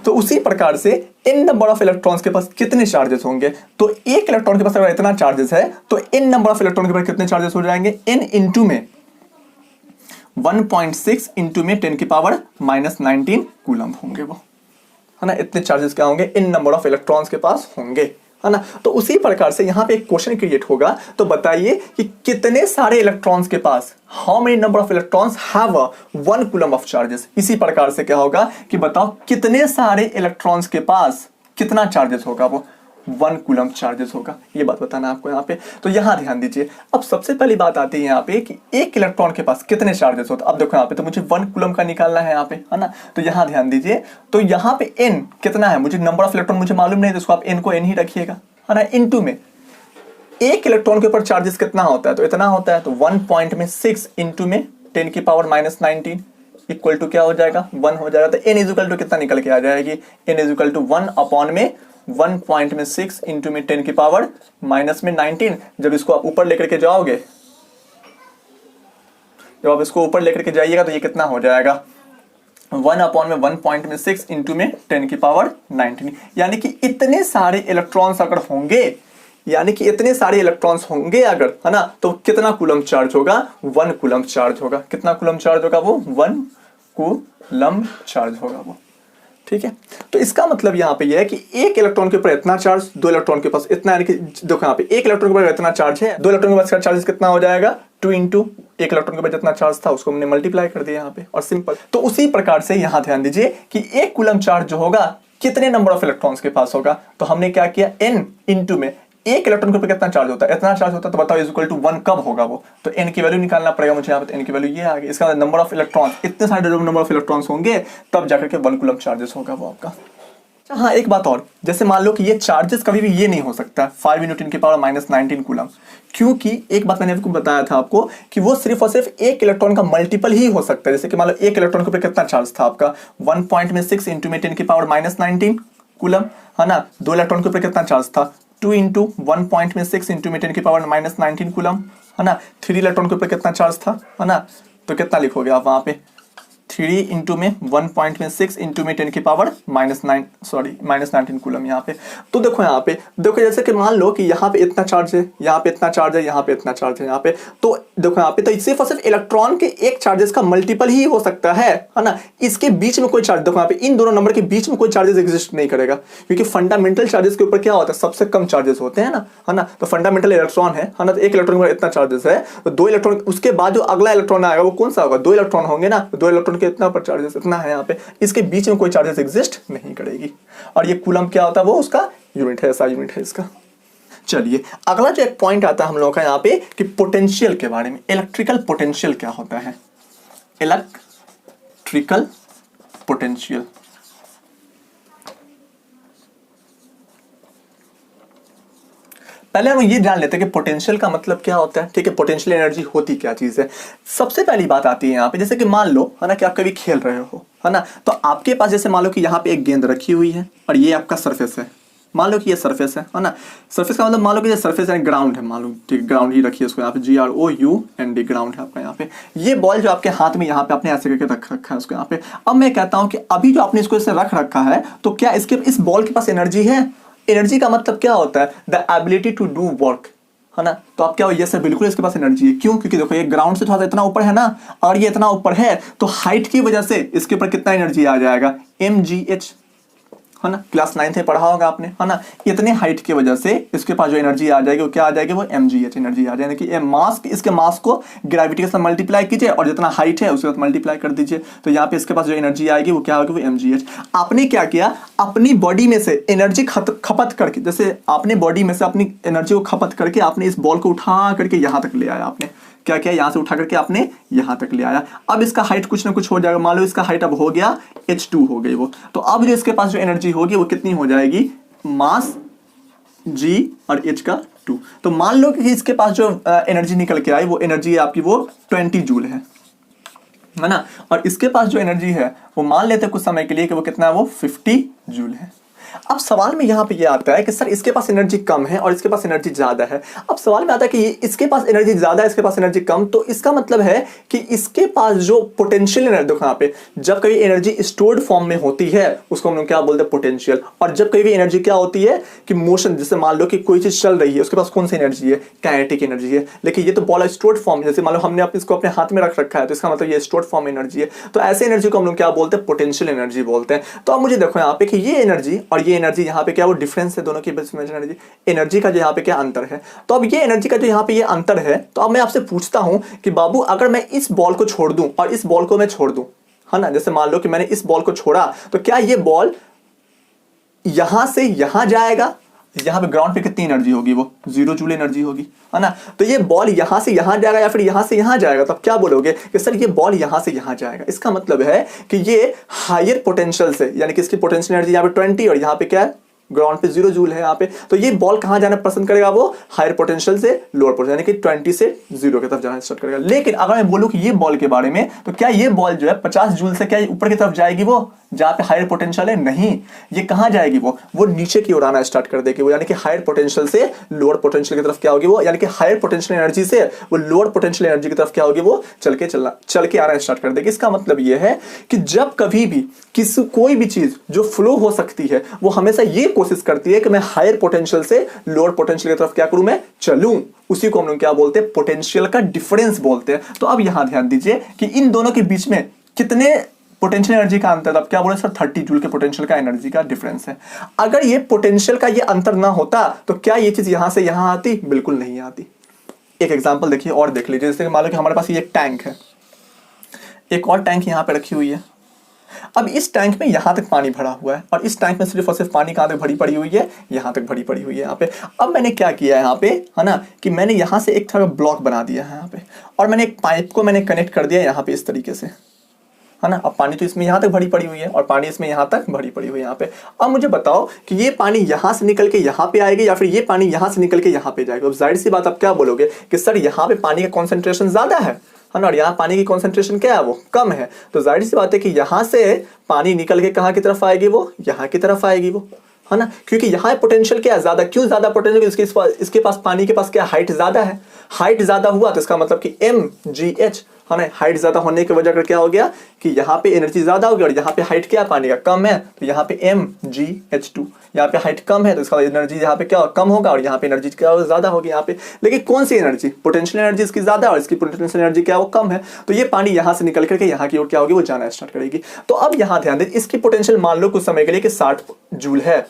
तो उसी प्रकार से इन नंबर ऑफ इलेक्ट्रॉन्स के पास कितने चार्जेस होंगे, तो एक इलेक्ट्रॉन के पास अगर इतना चार्जेस है तो इन नंबर ऑफ इलेक्ट्रॉन के पास कितने चार्जेस हो जाएंगे, इन इंटू में 1.6 इंटू में 10 की पावर माइनस 19 कूलम होंगे वो, है ना। इतने चार्जेस क्या होंगे, इन नंबर ऑफ इलेक्ट्रॉन्स के पास होंगे, है ना। तो उसी प्रकार से यहां पे एक क्वेश्चन क्रिएट होगा, तो बताइए कि कितने सारे इलेक्ट्रॉन्स के पास, how many number of electrons have 1 coulomb of charges. इसी प्रकार से क्या होगा कि बताओ कितने सारे इलेक्ट्रॉन्स के पास कितना चार्जेस होगा, वो 1 कूलम चार्जेस होगा। ये बात बताना आपको यहाँ पे। तो यहाँ ध्यान दीजिए। अब सबसे पहली बात आती है यहाँ पे कि एक इलेक्ट्रॉन के पास कितने चार्जेस होते हैं। अब देखो यहाँ पे तो मुझे 1 कूलम का निकालना है यहाँ पे, है ना। तो यहाँ ध्यान दीजिए, तो यहाँ पे n कितना है, मुझे नंबर ऑफ इलेक्ट्रॉन मुझे मालूम नहीं, तो इसको आप n को n ही रखिएगा, है ना। इनटू में एक इलेक्ट्रॉन के ऊपर चार्जेस कितना होता है, तो इतना होता है, तो 1.6 इंटू में 10 की पावर माइनस 19 इक्वल टू क्या हो जाएगा, 1 हो जाएगा। तो n इक्वल टू कितना निकल के आ जाएगी, n इक्वल टू 1 अपॉन में 1.6 इंटू में 10 की पावर माइनस में 19। जब इसको आप ऊपर लेकर के जाओगे, जब आप इसको ऊपर लेकर के जाइएगा तो ये कितना हो जाएगा, 1 अपॉन में 1.6 इंटू में 10 की पावर 19। यानी कि इतने सारे इलेक्ट्रॉन्स अगर होंगे, यानी कि इतने सारे इलेक्ट्रॉन्स होंगे अगर, है ना, तो कितना कूलम चार्ज होगा, 1 कूलम चार्ज होगा। कितना कूलम चार्ज होगा, वो 1 कूलम चार्ज होगा वो, ठीक है। तो इसका मतलब यहाँ पे ये है कि एक इलेक्ट्रॉन के ऊपर इतना चार्ज, दो इलेक्ट्रॉन के पास इतना, यानी कि देखो यहाँ पे एक इलेक्ट्रॉन के ऊपर इतना चार्ज है, दो इलेक्ट्रॉन के पास चार्ज कितना हो जाएगा, 2 इंटू एक इलेक्ट्रॉन के ऊपर जितना चार्ज था उसको हमने मल्टीप्लाई कर दिया यहाँ पे, और सिंपल। तो उसी प्रकार से यहाँ ध्यान दीजिए कि एक कूलम चार्ज जो होगा कितने नंबर ऑफ इलेक्ट्रॉन्स के पास होगा, तो हमने क्या किया, n इंटू में एक इलेक्ट्रॉन के ऊपर कितना चार्ज होता है, इतना चार्ज होता है, तो बताओ इक्वल टू 1 कब होगा वो, तो n की वैल्यू निकालना पड़ेगा मुझे यहाँ पे। n की वैल्यू ये आ गई, इसका नंबर ऑफ इलेक्ट्रॉन, इतने सारे नंबर ऑफ इलेक्ट्रॉन्स होंगे तब जाकर के 1 कूलम चार्जेस होगा वो आपका। हाँ, एक बात और, जैसे मान लो कि ये चार्जेस कभी भी ये नहीं हो सकता 5 इंटू 10 की पावर माइनस 19 कूलम, क्योंकि एक बात मैंने आपको बताया था आपको कि वो सिर्फ और सिर्फ एक इलेक्ट्रॉन का मल्टीपल ही हो सकता है। जैसे कि मान लो एक इलेक्ट्रॉन के ऊपर कितना चार्ज था आपका, 1.6 इंटू में 10 की पावर माइनस 19 कूलम, है ना। दो इलेक्ट्रॉन के ऊपर कितना चार्ज था, 2 इंटू 1.6 इंटू में 10 की पावर माइनस 19 कूलम, है ना। 3 इलेक्ट्रॉन के ऊपर कितना चार्ज था, है ना, तो कितना लिखोगे आप वहां पे, 3 इंटू में 1.6 इंटू में 10 की पावर माइनस 19 कूलम यहाँ पे। तो देखो यहाँ पे, देखो जैसे कि मान लो कि यहाँ पे इतना चार्ज है, यहाँ पे इतना चार्ज है, यहाँ पे इतना चार्ज है यहाँ पे, तो देखो यहाँ पे तो सिर्फ और सिर्फ इलेक्ट्रॉन के एक चार्जेस का मल्टीपल ही हो सकता है ना। इसके बीच में कोई चार्ज, देखो यहाँ पे इन दोनों नंबर के बीच में कोई चार्जेस एग्जिस्ट नहीं करेगा, क्योंकि फंडामेंटल चार्जेस के ऊपर क्या होता है, सबसे कम चार्जेस होते हैं ना, है ना। तो फंडामेंटल इलेक्ट्रॉन है ना, तो एक इलेक्ट्रॉन का इतना चार्जेस है, तो दो इलेक्ट्रॉन, उसके बाद जो अगला इलेक्ट्रॉन आएगा वो कौन सा होगा, दो इलेक्ट्रॉन होंगे ना, दो इलेक्ट्रॉन के इतना पर चार्जेस इतना है यहाँ पे, इसके बीच में कोई चार्जेस एग्जिस्ट नहीं करेगी। और ये कूलम क्या होता है, वो उसका यूनिट है, ऐसा यूनिट है इसका। चलिए अगला जो एक पॉइंट आता है हम लोगों का यहाँ पे कि पोटेंशियल के बारे में, इलेक्ट्रिकल पोटेंशियल क्या होता है, इलेक्ट्रिकल पोटेंशियल। पहले हम ये जान लेते हैं कि पोटेंशियल का मतलब क्या होता है, ठीक है। पोटेंशियल एनर्जी होती क्या चीज है। सबसे पहली बात आती है यहाँ पे, जैसे कि मान लो, है ना, कि आप कभी खेल रहे हो, है ना, तो आपके पास जैसे मान लो कि यहाँ पे एक गेंद रखी हुई है और ये आपका सरफेस है, मान लो कि ये सरफेस है ना। सरफेस का मतलब मान लो कि ये सरफेस है, ग्राउंड है, मान लो, ठीक, ग्राउंड ही रखिए इसको यहाँ पे, GROUND ग्राउंड है आपका यहाँ पे। ये बॉल जो आपके हाथ में यहाँ पे आपने ऐसे करके रख रखा है उसको यहाँ पे। अब मैं कहता हूँ कि अभी जो आपने इसको ऐसे रख रखा है, तो क्या इसके इस बॉल के पास एनर्जी है। एनर्जी का मतलब क्या होता है, the ability to do work, है ना। तो आप क्या हो, ये सर बिल्कुल इसके पास एनर्जी है। क्यों, क्योंकि देखो ये ग्राउंड से थोड़ा सा इतना ऊपर है ना, और ये इतना ऊपर है, तो हाइट की वजह से इसके ऊपर कितना एनर्जी आ जाएगा, mgh, है ना। क्लास 9th में पढ़ा होगा आपने, है ना। इतने हाइट की वजह से इसके पास जो एनर्जी आ जाएगी वो क्या आ जाएगी, वो mgh एनर्जी आ जाएगी। कि मास, इसके मास को ग्रेविटी के साथ मल्टीप्लाई कीजिए और जितना हाइट है उसके साथ मल्टीप्लाई कर दीजिए, तो यहाँ पे इसके पास जो एनर्जी आएगी वो क्या होगी, वो mgh। आपने क्या किया, अपनी बॉडी में से एनर्जी खपत करके, जैसे आपने बॉडी में से अपनी एनर्जी को खपत करके आपने इस बॉल को उठा करके यहाँ तक ले आया आपने, क्या किया, यहाँ से उठा करके आपने यहाँ तक ले आया। अब इसका हाइट कुछ ना कुछ हो जाएगा, मान लो इसका हाइट अब हो गया h2 हो गई वो, तो अब जो इसके पास जो एनर्जी होगी वो कितनी हो जाएगी, मास g और h का 2। तो मान लो कि इसके पास जो एनर्जी निकल के आई वो एनर्जी आपकी वो 20 जूल है ना, और इसके पास जो एनर्जी है वो मान लेते हैं कुछ समय के लिए कि वो कितना है, वो 50 जूल है। अब सवाल में यहाँ पे ये आता है कि सर इसके पास एनर्जी कम है और इसके पास एनर्जी ज्यादा है। अब सवाल में आता है कि इसके पास एनर्जी ज्यादा है, इसके पास एनर्जी कम, तो इसका मतलब है कि इसके पास जो पोटेंशियल एनर्जी, देखो यहाँ पे जब कभी एनर्जी स्टोर्ड फॉर्म में होती है उसको हम लोग क्या बोलते हैं, पोटेंशियल। और जब कभी एनर्जी क्या होती है कि मोशन, जैसे मान लो कि कोई चीज चल रही है उसके पास कौन सी एनर्जी है, काइनेटिक एनर्जी है, लेकिन ये तो बॉल स्टोर्ड फॉर्म, जैसे मान लो हमने इसको अपने हाथ में रख रखा है तो इसका मतलब ये स्टोर्ड फॉर्म एनर्जी है। तो ऐसे एनर्जी को हम लोग क्या बोलते हैं, पोटेंशियल एनर्जी बोलते हैं। तो अब मुझे देखो यहाँ पे कि ये एनर्जी और ये एनर्जी यहाँ पे क्या वो डिफरेंस है दोनों के बीच में, एनर्जी का जो यहाँ पे क्या अंतर है। तो अब ये एनर्जी का जो यहाँ पे ये अंतर है, तो अब मैं आपसे पूछता हूं कि बाबू अगर मैं इस बॉल को छोड़ दूं और इस बॉल को मैं छोड़ दूं, है ना, जैसे मान लो कि मैंने इस बॉल को छोड़ा, तो क्या ये बॉल यहां से यहां जाएगा, यहां पे ग्राउंड पे कितनी एनर्जी होगी, वो 0 जूल एनर्जी होगी, है ना। तो ये बॉल यहां से यहां जाएगा या फिर यहां से यहां जाएगा, तो आप क्या बोलोगे कि सर ये बॉल यहां से यहां जाएगा। इसका मतलब है कि ये हायर पोटेंशियल से, यानी कि इसकी पोटेंशियल एनर्जी यहाँ पे 20 और यहाँ पे क्या है, ग्राउंड पे 0 जूल है यहाँ पे, तो ये बॉल कहां जाना पसंद करेगा, वो हायर पोटेंशियल से लोअर पोटेंशियल, यानी कि 20 से 0 की तरफ जाना स्टार्ट करेगा। लेकिन अगर मैं बोलूं कि ये बॉल के बारे में, तो क्या ये बॉल जो है 50 जूल से क्या ऊपर की तरफ जाएगी, वो जहां पे हायर पोटेंशियल है, नहीं, ये कहां जाएगी, वो नीचे की ओर आना स्टार्ट कर देगी वो, यानी कि हायर पोटेंशियल से लोअर पोटेंशियल की तरफ क्या होगी वो, यानी कि हायर पोटेंशियल एनर्जी से वो लोअर पोटेंशियल एनर्जी की तरफ क्या होगी, वो चल के आना स्टार्ट कर देगी। इसका मतलब ये है कि जब कभी भी कोई भी चीज जो फ्लो हो सकती है वो हमेशा ये कोशिश करती है कि मैं हायर पोटेंशियल से लोअर पोटेंशियल की तरफ क्या करूं, मैं चलूं, उसी को हम लोग क्या बोलते हैं, पोटेंशियल का डिफरेंस बोलते हैं। तो अब यहां ध्यान दीजिए कि इन दोनों के बीच में कितने पोटेंशियल एनर्जी का अंतर, अब क्या बोले सर 30 जूल के पोटेंशियल का एनर्जी का डिफरेंस है। अगर ये पोटेंशियल का ये अंतर ना होता तो क्या ये चीज यहां से यहां आती, बिल्कुल नहीं आती। एक एग्जांपल देखिए और देख लीजिए, जैसे मान लो कि हमारे पास ये एक टैंक है, एक और टैंक यहां पे रखी हुई है। अब इस टैंक में यहां तक पानी भरा हुआ है और इस टैंक में सिर्फ और सिर्फ पानी कहां तक भरी पड़ी हुई है, यहां तक भरी पड़ी हुई है यहाँ पे। अब मैंने क्या किया है यहाँ पे, है ना, कि मैंने यहां से एक तरह का ब्लॉक बना दिया है यहाँ पे, और मैंने एक पाइप को मैंने कनेक्ट कर दिया यहाँ पे इस तरीके से, है ना। अब पानी तो इसमें यहां तक भरी पड़ी हुई है और पानी इसमें यहां तक भरी पड़ी हुई है यहाँ पे। अब मुझे बताओ कि ये पानी यहां से निकल के यहां पे आएगी या फिर ये पानी यहां से निकल के यहां पे जाएगा। अब जाहिर सी बात आप क्या बोलोगे कि सर यहाँ पे पानी का कॉन्सेंट्रेशन ज्यादा है ना, और यहाँ पानी की कॉन्सेंट्रेशन क्या है, वो कम है। तो जाहिर सी बात है कि यहाँ से पानी निकल के कहाँ की तरफ आएगी, वो यहाँ की तरफ आएगी वो, है ना, क्योंकि यहाँ पोटेंशियल क्या है, ज्यादा। क्यों ज्यादा पोटेंशियल, इसके पास पानी के पास क्या हाइट ज्यादा है, हाइट ज्यादा हुआ तो इसका मतलब कि mgh, है ना, हाइट ज्यादा होने की वजह क्या हो गया कि यहाँ पे एनर्जी ज्यादा होगी और यहाँ पे हाइट क्या पानी का कम है, तो यहाँ पे mgh2, यहाँ पे हाइट कम है तो इसका एनर्जी यहाँ पे क्या कम होगा और यहाँ पे एनर्जी क्या ज्यादा होगी यहाँ पे। लेकिन कौन सी एनर्जी, पोटेंशियल एनर्जी इसकी ज्यादा और इसकी पोटेंशियल एनर्जी क्या वो कम है, तो ये पानी यहाँ से निकल करके यहाँ की ओर क्या होगी, वो जाना स्टार्ट करेगी। तो अब यहाँ ध्यान दें, इसकी पोटेंशियल मान लो कुछ समय के लिए कि 60 जूल है,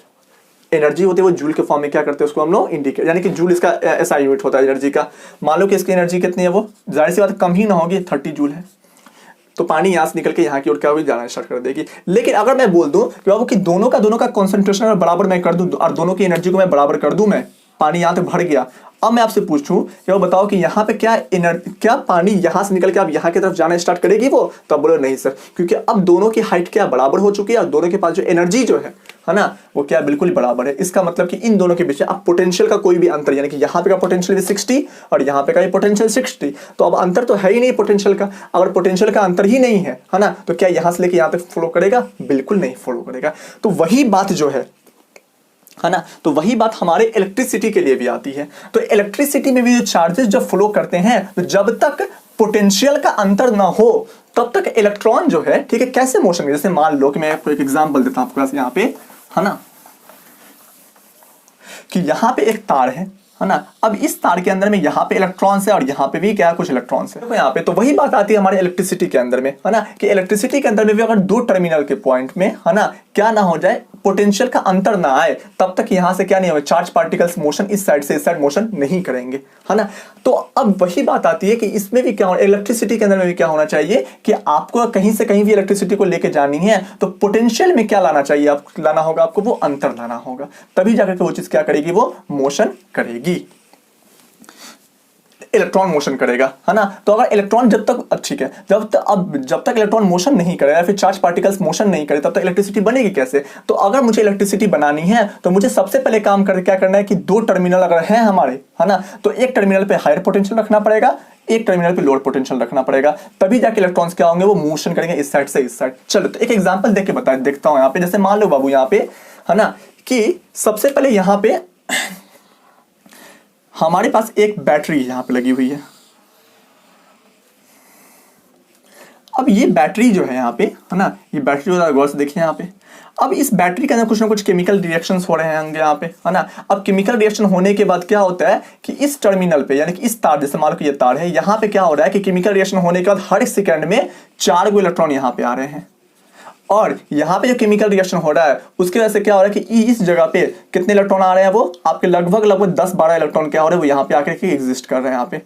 एनर्जी होती है वो जूल के फॉर्म में क्या करते हैं उसको हम लोग इंडिकेट, यानी कि जूल इसका एसआई यूनिट होता है एनर्जी का। मान लो कि इसकी एनर्जी कितनी है, वो जाहिर सी बात कम ही ना होगी, 30 जूल है, तो पानी यहाँ से निकल के यहाँ की ओर क्या होगी, जाना स्टार्ट कर देगी। लेकिन अगर मैं बोल दूं कि बाबू कि दोनों का कॉन्सेंट्रेशन अगर बराबर मैं कर दूं और दोनों की एनर्जी को मैं बराबर कर दूं, मैं पानी यहाँ तक भर गया, अब मैं आपसे पूछूं कि वो बताओ कि यहाँ पे क्या पानी यहाँ से निकल के अब यहाँ की तरफ जाना स्टार्ट करेगी वो, तो बोलो नहीं सर, क्योंकि अब दोनों की हाइट क्या बराबर हो चुकी है और दोनों के पास जो एनर्जी जो है ना, वो क्या बिल्कुल बराबर है। इसका मतलब कि इन दोनों के बीच अब पोटेंशियल का कोई भी अंतर, यानी कि यहाँ पे का पोटेंशियल भी 60 और यहाँ पे का पोटेंशियल 60, तो अब अंतर तो है ही नहीं पोटेंशियल का। अगर पोटेंशियल का अंतर ही नहीं है ना, तो क्या यहाँ से लेके यहाँ तक फ्लो करेगा, बिल्कुल नहीं फ्लो करेगा। तो वही बात जो है ना, तो वही बात हमारे इलेक्ट्रिसिटी के लिए भी आती है। तो इलेक्ट्रिसिटी में भी जो चार्जेस जब फ्लो करते हैं, तो जब तक पोटेंशियल का अंतर ना हो तब तक इलेक्ट्रॉन जो है, ठीक है, कैसे मोशन में, जैसे मान लो कि मैं आपको एक एग्जांपल देता हूं आपके पास यहाँ पे, है ना, कि यहाँ पे एक तार है ना। अब इस तार के अंदर में यहाँ पे इलेक्ट्रॉन्स है और यहाँ पे भी क्या कुछ इलेक्ट्रॉन्स है, तो यहाँ पे तो वही बात आती है हमारे इलेक्ट्रिसिटी के अंदर में, है ना, कि इलेक्ट्रिसिटी के अंदर में भी अगर दो टर्मिनल के पॉइंट में, है ना, क्या ना हो जाए, पोटेंशियल का अंतर ना आए, तब तक यहाँ से क्या नहीं होगा, चार्ज पार्टिकल्स मोशन इस साइड से इस साइड मोशन नहीं करेंगे, है ना। तो अब वही बात आती है कि इसमें भी क्या होना, इलेक्ट्रिसिटी के अंदर में भी क्या होना चाहिए कि आपको कहीं से कहीं भी इलेक्ट्रिसिटी को लेके जानी है, तो पोटेंशियल में क्या लाना चाहिए, आप लाना होगा, आपको वो अंतर लाना होगा, तभी जाकर के वो चीज क्या करेगी, वो मोशन करेगी। इलेक्ट्रॉन मोशन करेगा, है ना। तो अगर इलेक्ट्रॉन जब तक ठीक है, जब तक इलेक्ट्रॉन मोशन नहीं करेगा या फिर चार्ज पार्टिकल्स मोशन नहीं करे तब तक इलेक्ट्रिसिटी बनेगी कैसे। तो अगर मुझे इलेक्ट्रिसिटी बनानी है तो मुझे सबसे पहले काम कर क्या करना है कि दो टर्मिनल अगर है हमारे, है ना, तो एक टर्मिनल पे हायर पोटेंशियल रखना पड़ेगा, एक टर्मिनल पे लोअर पोटेंशियल रखना पड़ेगा, तभी जाके इलेक्ट्रॉन्स क्या होंगे, वो मोशन करेंगे इस साइड से इस साइड। चलो तो एक एग्जांपल देख के देखता हूं यहाँ पे। जैसे मान लो बाबू यहाँ पे, है ना, कि सबसे पहले यहाँ पे हमारे पास एक बैटरी यहाँ पे लगी हुई है। अब ये बैटरी जो है यहाँ पे, है ना, ये बैटरी जो गौर से देखिए यहाँ पे, अब इस बैटरी के अंदर कुछ ना कुछ केमिकल रिएक्शंस हो रहे होंगे यहाँ पे, है ना। अब केमिकल रिएक्शन होने के बाद क्या होता है कि इस टर्मिनल पे, यानी कि इस तार, जैसे मान लो कि ये तार है, यहाँ पे क्या हो रहा है कि केमिकल रिएक्शन होने के बाद हर सेकंड में 4 इलेक्ट्रॉन यहाँ पे आ रहे हैं। और यहाँ पे जो केमिकल रिएक्शन हो रहा है उसकी वजह से क्या हो रहा है कि इस जगह पे कितने इलेक्ट्रॉन आ रहे हैं, वो आपके लगभग 10-12 इलेक्ट्रॉन क्या हो रहे हैं, वो यहाँ पे आकर के एग्जिस्ट कर रहे हैं यहाँ पे।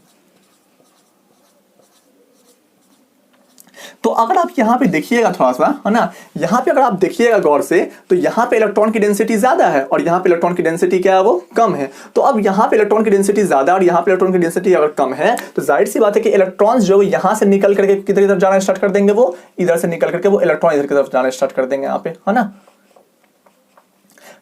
तो अगर आप यहाँ पे देखिएगा थोड़ा सा, है ना, यहाँ पे अगर आप देखिएगा गौर से, तो यहाँ पे इलेक्ट्रॉन की डेंसिटी ज्यादा है और यहाँ पे इलेक्ट्रॉन की डेंसिटी क्या है, वो कम है। तो अब यहाँ पे इलेक्ट्रॉन की डेंसिटी ज्यादा और यहाँ पे इलेक्ट्रॉन की डेंसिटी अगर कम है तो जाहिर सी बात है कि इलेक्ट्रॉन्स जो यहाँ से निकल करके किधर की तरफ जाना स्टार्ट कर देंगे, वो इधर से निकल करके वो इलेक्ट्रॉन इधर की तरफ जाना स्टार्ट कर देंगे यहाँ पे, है ना।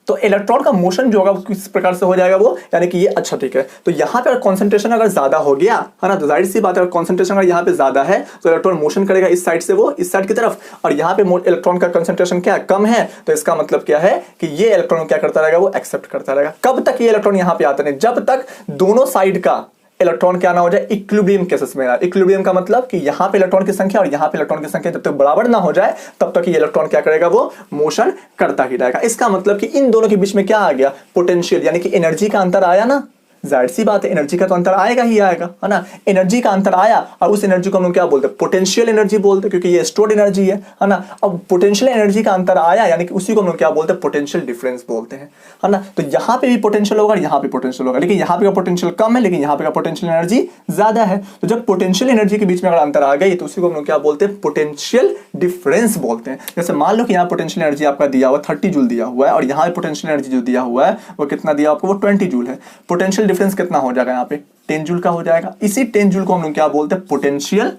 तो इलेक्ट्रॉन का मोशन जो होगा किस प्रकार से हो जाएगा वो, यानी कि ये अच्छा ठीक है। तो यहाँ पे कॉन्सेंट्रेशन अगर ज्यादा हो गया, है ना, तो जाहिर सी बात है कॉन्सेंट्रेशन अगर यहाँ पे ज्यादा है तो इलेक्ट्रॉन मोशन करेगा इस साइड से वो इस साइड की तरफ, और यहाँ पे इलेक्ट्रॉन का कॉन्सेंट्रेशन क्या कम है, तो इसका मतलब क्या है कि ये इलेक्ट्रॉन क्या करता रहेगा, वो एक्सेप्ट करता रहेगा। कब तक ये इलेक्ट्रॉन यहाँ पे आता नहीं, जब तक दोनों साइड का इलेक्ट्रॉन क्या ना हो जाए, इक्विलिब्रियम केसेस में। इक्विलिब्रियम का मतलब कि यहाँ पे इलेक्ट्रॉन की संख्या और यहाँ पे इलेक्ट्रॉन की संख्या जब तक बराबर ना हो जाए तब तक ये इलेक्ट्रॉन क्या करेगा, वो मोशन करता ही रहेगा। इसका मतलब कि इन दोनों के बीच में क्या आ गया, पोटेंशियल, यानी कि एनर्जी का अंतर आया ना। जाहिर सी बात है एनर्जी का तो अंतर आएगा ही आएगा, है ना। एनर्जी का अंतर आया और उस एनर्जी को हम लोग क्या बोलते हैं, पोटेंशियल एनर्जी बोलते हैं, क्योंकि ये स्टोर्ड एनर्जी है ना। अब पोटेंशियल एनर्जी का अंतर आया यानी कि उसी को हम लोग क्या बोलते हैं, पोटेंशियल डिफरेंस बोलते हैं, है ना। तो यहाँ पे भी पोटेंशियल होगा और यहाँ पे पोटेंशियल होगा, लेकिन यहाँ पे का पोटेंशियल कम है लेकिन यहाँ पे का पोटेंशियल एनर्जी ज्यादा है। तो जब पोटेंशियल एनर्जी के बीच में अगर अंतर आ गई तो उसी को हम लोग क्या बोलते हैं, पोटेंशियल डिफरेंस बोलते हैं। जैसे मान लो कि यहाँ पोटेंशियल एनर्जी आपका दिया हुआ 30 जूल दिया हुआ है और यहाँ पे पोटेंशियल एनर्जी जो दिया हुआ है वो कितना दिया आपको, वो 20 जूल है। पोटेंशियल डिफरेंस कितना हो जाएगा, यहाँ पे 10 जूल का हो जाएगा। इसी 10 जूल को हम लोग क्या बोलते हैं, पोटेंशियल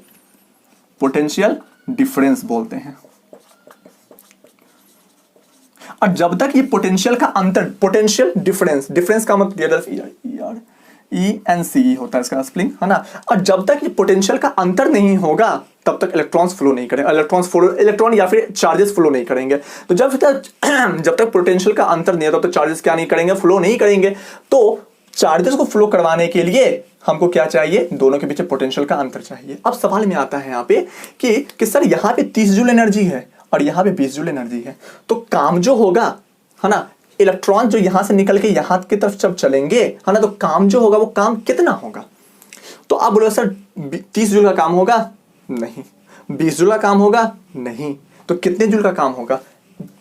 डिफरेंस बोलते हैं। और जब तक ये पोटेंशियल का अंतर, पोटेंशियल डिफरेंस का मतलब ENCE होता है इसका स्पेलिंग, है ना। और जब तक ये पोटेंशियल का अंतर नहीं होगा तब तक इलेक्ट्रॉन्स फ्लो नहीं करेंगे, इलेक्ट्रॉन या फिर चार्जेस फ्लो नहीं करेंगे। तो जब तक पोटेंशियल का अंतर नहीं है तब तक चार्जेस क्या नहीं करेंगे, फ्लो नहीं करेंगे। तो चार्जेस को फ्लो करवाने के लिए हमको क्या चाहिए, दोनों के पीछे पोटेंशियल का अंतर चाहिए। अब सवाल में आता है यहाँ पे कि सर यहाँ पे 30 जूल एनर्जी है और यहाँ पे 20 जूल एनर्जी है, तो काम जो होगा, है ना, इलेक्ट्रॉन जो यहां से निकल के यहां की तरफ जब चलेंगे, है ना, तो काम जो होगा वो काम कितना होगा। तो आप बोलो सर 30 जूल का काम होगा, नहीं। 20 जूल का काम होगा, नहीं। तो कितने जूल का काम होगा,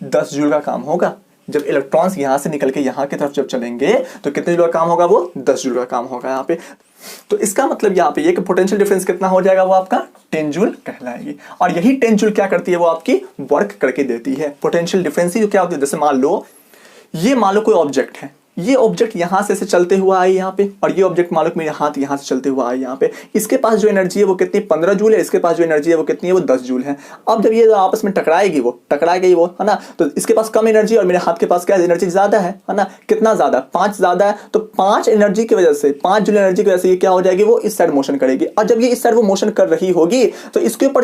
10 जूल का काम होगा। जब इलेक्ट्रॉन्स यहां से निकल के यहां की तरफ जब चलेंगे तो कितने जूल का काम होगा, वो 10 जूल का काम होगा यहाँ पे। तो इसका मतलब यहाँ पे ये कि पोटेंशियल डिफरेंस कितना हो जाएगा, वो आपका 10 जूल कहलाएगी। और यही 10 जूल क्या करती है, वो आपकी वर्क करके देती है। पोटेंशियल डिफरेंस ही क्या होती है, जैसे मान लो कोई ऑब्जेक्ट है, ये ऑब्जेक्ट यहां से चलते हुआ आई यहाँ पे, और ये ऑब्जेक्ट मान लो मेरे हाथ यहां से चलते हुआ आई यहाँ पे। इसके पास जो एनर्जी है वो कितनी, 15 जूल है। इसके पास जो एनर्जी है वो कितनी है, वो 10 जूल है। अब जब ये आपस में टकराएगी वो, है ना, तो इसके पास कम एनर्जी और मेरे हाथ के पास क्या एनर्जी ज्यादा है ना। कितना ज्यादा, 5 ज्यादा है। तो 5 एनर्जी की वजह से, 5 जूल एनर्जी की वजह से ये क्या हो जाएगी, वो इस साइड मोशन करेगी। और जब ये इस साइड वो मोशन कर रही होगी तो इसके ऊपर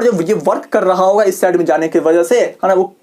जो ये वर्क कर रहा होगा इस साइड में जाने की वजह से, है ना, वो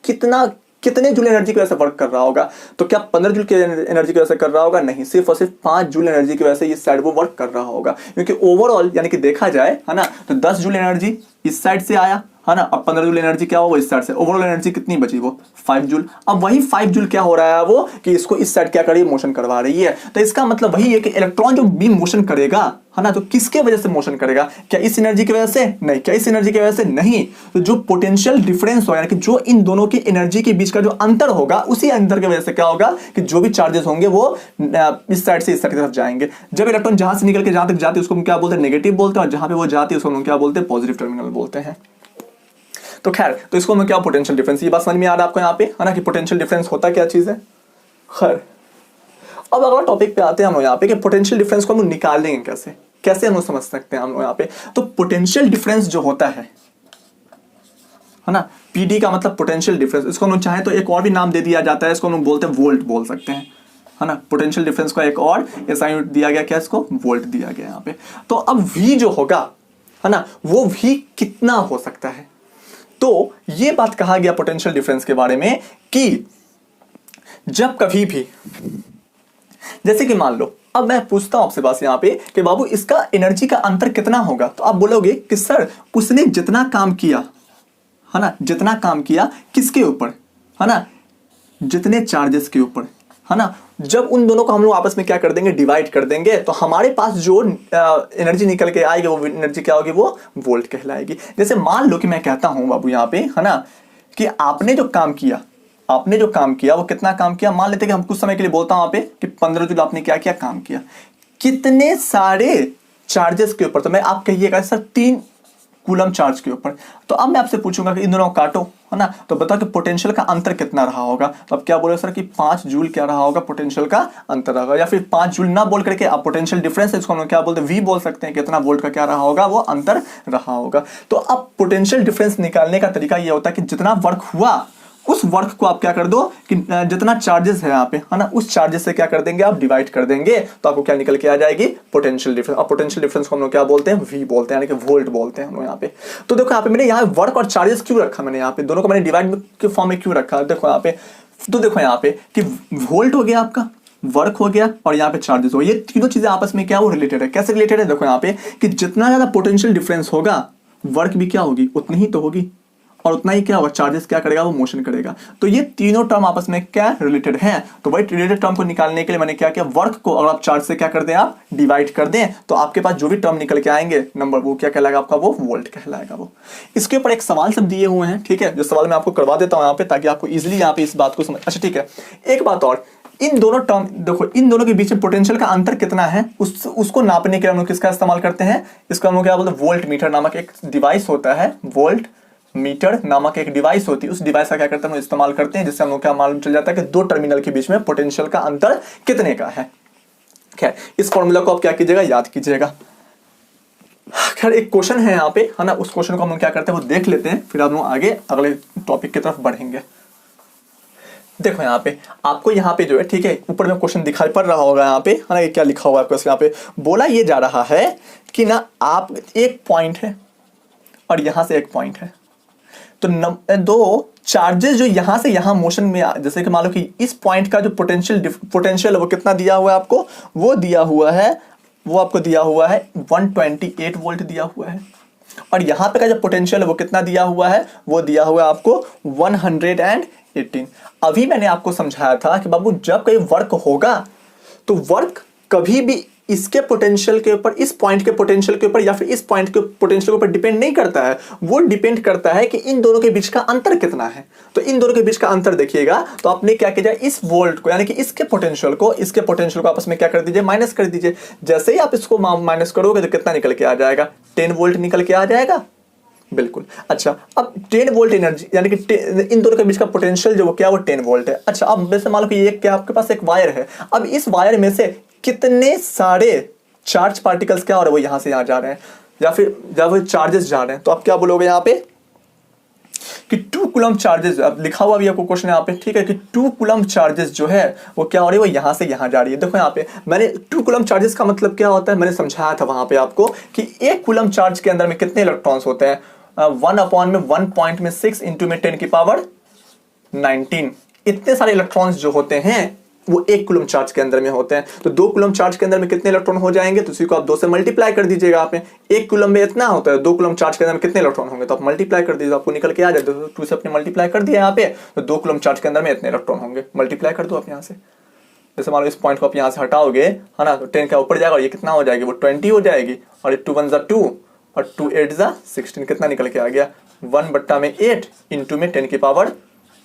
कितने जूल एनर्जी की वजह से वर्क कर रहा होगा। तो क्या 15 जूल की एनर्जी की वजह से कर रहा होगा, नहीं। सिर्फ और सिर्फ 5 जूल एनर्जी की वजह से इस साइड वो वर्क कर रहा होगा। क्योंकि ओवरऑल यानी कि देखा जाए, है ना, तो 10 जूल एनर्जी इस साइड से आया, है ना, और 15 जूल एनर्जी क्या हो, वो इस साइड से। ओवरऑल एनर्जी कितनी बची, वो 5 जूल। अब वही 5 जूल क्या हो रहा है, वो कि इसको इस साइड क्या कर रही है, मोशन करवा रही है। तो इसका मतलब वही है कि इलेक्ट्रॉन जो भी मोशन करेगा, है ना, तो किसके वजह से मोशन करेगा, क्या इस एनर्जी की वजह से, नहीं। क्या इस एनर्जी की वजह से, नहीं। तो जो पोटेंशियल डिफरेंस हो, यानी कि जो इन दोनों की एनर्जी के बीच का जो अंतर होगा, उसी अंतर की वजह से क्या होगा कि जो भी चार्जेस होंगे वो इस साइड से इस साइड की तरफ जाएंगे। जब इलेक्ट्रॉन जहां से निकल के जहां तक जाते हैं उसको हम क्या बोलते हैं, नेगेटिव बोलते हैं, और जहां पे वो जाती है उसको हम क्या बोलते हैं, पॉजिटिव टर्मिनल बोलते हैं। तो खैर, तो इसको हम क्या, पोटेंशियल डिफरेंस, ये बात समझ में आ रहा है आपको यहाँ पे, है ना, कि पोटेंशियल डिफरेंस होता क्या चीज है। खैर, अब अगला टॉपिक पे आते हैं हम यहाँ पे कि पोटेंशियल डिफरेंस को हम निकालेंगे कैसे। कैसे हम लोग समझ सकते हैं हम लोग यहाँ पे? तो पोटेंशियल डिफरेंस जो होता है ना, पीडी का मतलब पोटेंशियल डिफरेंस, इसको हम लोग चाहे तो एक और भी नाम दे दिया जाता है, इसको हम लोग बोलते हैं वोल्ट बोल सकते हैं, है ना। पोटेंशियल डिफरेंस का एक और ऐसा दिया गया, क्या इसको वोल्ट दिया गया यहाँ पे। तो अब V जो होगा, है ना, वो V कितना हो सकता है? तो ये बात कहा गया पोटेंशियल डिफरेंस के बारे में कि जब कभी भी, जैसे कि मान लो अब मैं पूछता हूं आपसे बात यहाँ पे कि बाबू इसका एनर्जी का अंतर कितना होगा, तो आप बोलोगे कि सर उसने जितना काम किया, है ना, जितना काम किया किसके ऊपर, है ना, जितने चार्जेस के ऊपर, है ना। जब उन दोनों को हम लोग आपस में क्या कर देंगे, डिवाइड कर देंगे, तो हमारे पास जो एनर्जी निकल के आएगी वो एनर्जी क्या होगी, वो वोल्ट कहलाएगी। जैसे मान लो कि मैं कहता हूं बाबू यहाँ पे, है ना, कि आपने जो काम किया वो कितना काम किया, मान लेते कि हम कुछ समय के लिए बोलता हूं यहाँ पे कि 15 जूल आपने क्या किया, काम किया, कितने सारे चार्जेस के ऊपर, तो मैं आप कहिएगा सर 3 कूलम चार्ज के ऊपर। तो अब मैं आपसे पूछूंगा कि इन दोनों को काटो, है ना, तो बताओ कि पोटेंशियल का अंतर कितना रहा होगा। तो आप क्या बोले सर कि 5 जूल क्या रहा होगा, पोटेंशियल का अंतर रहा होगा, या फिर 5 जूल ना बोल करके आप पोटेंशियल डिफरेंस, इसको हम क्या बोलते हैं, वी बोल सकते हैं, कितना वोल्ट का क्या रहा होगा, वो अंतर रहा होगा। तो अब पोटेंशियल डिफरेंस निकालने का तरीका ये होता है कि जितना वर्क हुआ उस वर्क को आप क्या कर दो कि जितना चार्जेस है यहाँ पे, है ना, उस चार्जेस से क्या कर देंगे, आप डिवाइड कर देंगे, तो आपको क्या निकल के आ जाएगी, पोटेंशियल डिफरेंस। और पोटेंशियल डिफरेंस को हम लोग क्या बोलते हैं, वी बोलते हैं, यानी कि वोल्ट बोलते हैं हम लोग यहाँ पे। तो देखो यहाँ पे मैंने यहाँ वर्क और चार्जेस क्यों रखा, मैंने यहाँ पे दोनों को मैंने डिवाइड के फॉर्म में क्यों रखा, देखो यहाँ पे, तो देखो यहाँ पे कि वोल्ट हो गया आपका, वर्क हो गया, और यहाँ पे चार्जेस हो गया, ये तीनों चीजें आपस में क्या वो रिलेटेड है। कैसे रिलेटेड है, देखो यहाँ पे कि जितना ज्यादा पोटेंशियल डिफरेंस होगा, वर्क भी क्या होगी, उतनी ही तो होगी, और उतना ही क्या होगा, चार्जेस क्या करेगा, वो मोशन करेगा। तो ये तीनों टर्म आपस में क्या रिलेटेड हैं। तो वही रिलेटेड टर्म को निकालने के लिए मैंने क्या किया, वर्क को और आप चार्ज से क्या कर दें, आप डिवाइड कर दें, तो आपके पास जो भी टर्म निकल के आएंगे नंबर, वो क्या कहलाएगा आपका, वो वोल्ट कहलाएगा। वो इसके ऊपर एक सवाल सब दिए हुए हैं, ठीक है, जो सवाल मैं आपको करवा देता हूँ यहाँ पे, ताकि आपको इजिली यहाँ पे इस बात को समझ। अच्छा ठीक है, एक बात और, इन दोनों टर्म देखो, इन दोनों के बीच में पोटेंशियल का अंतर कितना है, उसको नापने के लिए हम लोग किसका इस्तेमाल करते हैं, इसका हम लोग क्या बोलते हैं, वोल्ट मीटर नामक एक डिवाइस होता है, वोल्ट मीटर नामक एक डिवाइस होती है, उस डिवाइस का क्या करते हैं, हम इस्तेमाल करते हैं, जिससे हम लोग क्या मालूम चल जाता है कि दो टर्मिनल के बीच में पोटेंशियल का अंतर कितने का है। खैर इस फॉर्मूला को आप क्या कीजिएगा, याद कीजिएगा। खैर एक क्वेश्चन है यहाँ पे, है ना, उस क्वेश्चन को हम लोग क्या करते हैं, वो देख लेते हैं, फिर हम लोग आगे अगले टॉपिक की तरफ बढ़ेंगे। देखो यहाँ पे आपको यहाँ पे जो है, ठीक है, ऊपर में क्वेश्चन दिखाई पड़ रहा होगा यहाँ पे, है ना, ये क्या लिखा हुआ है आपको, यहाँ पे बोला ये जा रहा है कि ना आप एक पॉइंट है और यहां से एक पॉइंट है, तो दो चार्जेस जो यहां से यहां मोशन में, जैसे कि मान लो कि इस पॉइंट का जो पोटेंशियल वो कितना दिया हुआ है आपको, वो दिया हुआ है, वो आपको दिया हुआ है 128 वोल्ट दिया हुआ है, और यहां पे का जो पोटेंशियल है वो कितना दिया हुआ है, वो दिया हुआ है आपको 118। अभी मैंने आपको समझाया था कि बाबू जब कोई वर्क होगा तो वर्क कभी भी इसके पोटेंशियल के ऊपर, इस पॉइंट के पोटेंशियल के ऊपर, या फिर इस पॉइंट के पोटेंशियल के ऊपर डिपेंड नहीं करता है, वो डिपेंड करता है कि इन दोनों के बीच का अंतर कितना है। तो इन दोनों के बीच का अंतर देखिएगा, तो आपने क्या किया, इस वोल्ट को यानी कि इसके पोटेंशियल को आपस में क्या कर दीजिए, माइनस कर दीजिए। जैसे ही आप इसको माइनस करोगे तो कितना निकल के आ जाएगा, 10 वोल्ट निकल के आ जाएगा, बिल्कुल। अच्छा अब 10 वोल्ट एनर्जी यानी कि इन दोनों के बीच का पोटेंशियल जो क्या वो 10 वोल्ट है। अच्छा अब वैसे मान लो कि ये क्या आपके पास एक वायर है, अब इस वायर में से कितने सारे चार्ज पार्टिकल्स क्या हो रहे हैं, वो यहां से यहां जा रहे हैं, या फिर जब चार्जेस जा रहे हैं, तो आप क्या बोलोगे यहाँ पे कि 2 कूलम चार्जेस, अब लिखा हुआ भी आपको क्वेश्चन यहाँ पे, ठीक है, कि 2 कूलम चार्जेस जो है वो क्या हो रही है, वो यहां से यहां जा रही है। देखो यहाँ पे मैंने 2 कूलम चार्जेस का मतलब क्या होता है, मैंने समझाया था वहां पे आपको कि 1 कूलम चार्ज के अंदर में कितने इलेक्ट्रॉन्स होते हैं, 1/1.6 इंटू में 10 की पावर 19, इतने सारे इलेक्ट्रॉन्स जो होते हैं वो 1 कूलम चार्ज के अंदर में होते हैं। तो 2 कूलम चार्ज के अंदर में कितने इलेक्ट्रॉन हो जाएंगे, तो उसी को आप 2 से मल्टीप्लाई कर दीजिएगा। आपने 1 कूलम में इतना होता है, 2 कूलम चार्ज के अंदर में कितने इलेक्ट्रॉन होंगे, तो आप मल्टीप्लाई कर दीजिए, आपको निकल के आ जाए। 2 से अपने मल्टीप्लाई कर दिया यहाँ पे, तो 2 कूलम चार्ज के अंदर में इतने इलेक्ट्रॉन होंगे, मल्टीप्लाई कर दो आप यहाँ से। जैसे मान लो इस पॉइंट को आप यहाँ से हटाओगे, है ना, तो 10 का ऊपर जाएगा और ये कितना हो जाएगी, वो 20 हो जाएगी, और 2 1 2 और 2 8 16, कितना निकल के आ गया, 1/8 इंटू में 10 की पावर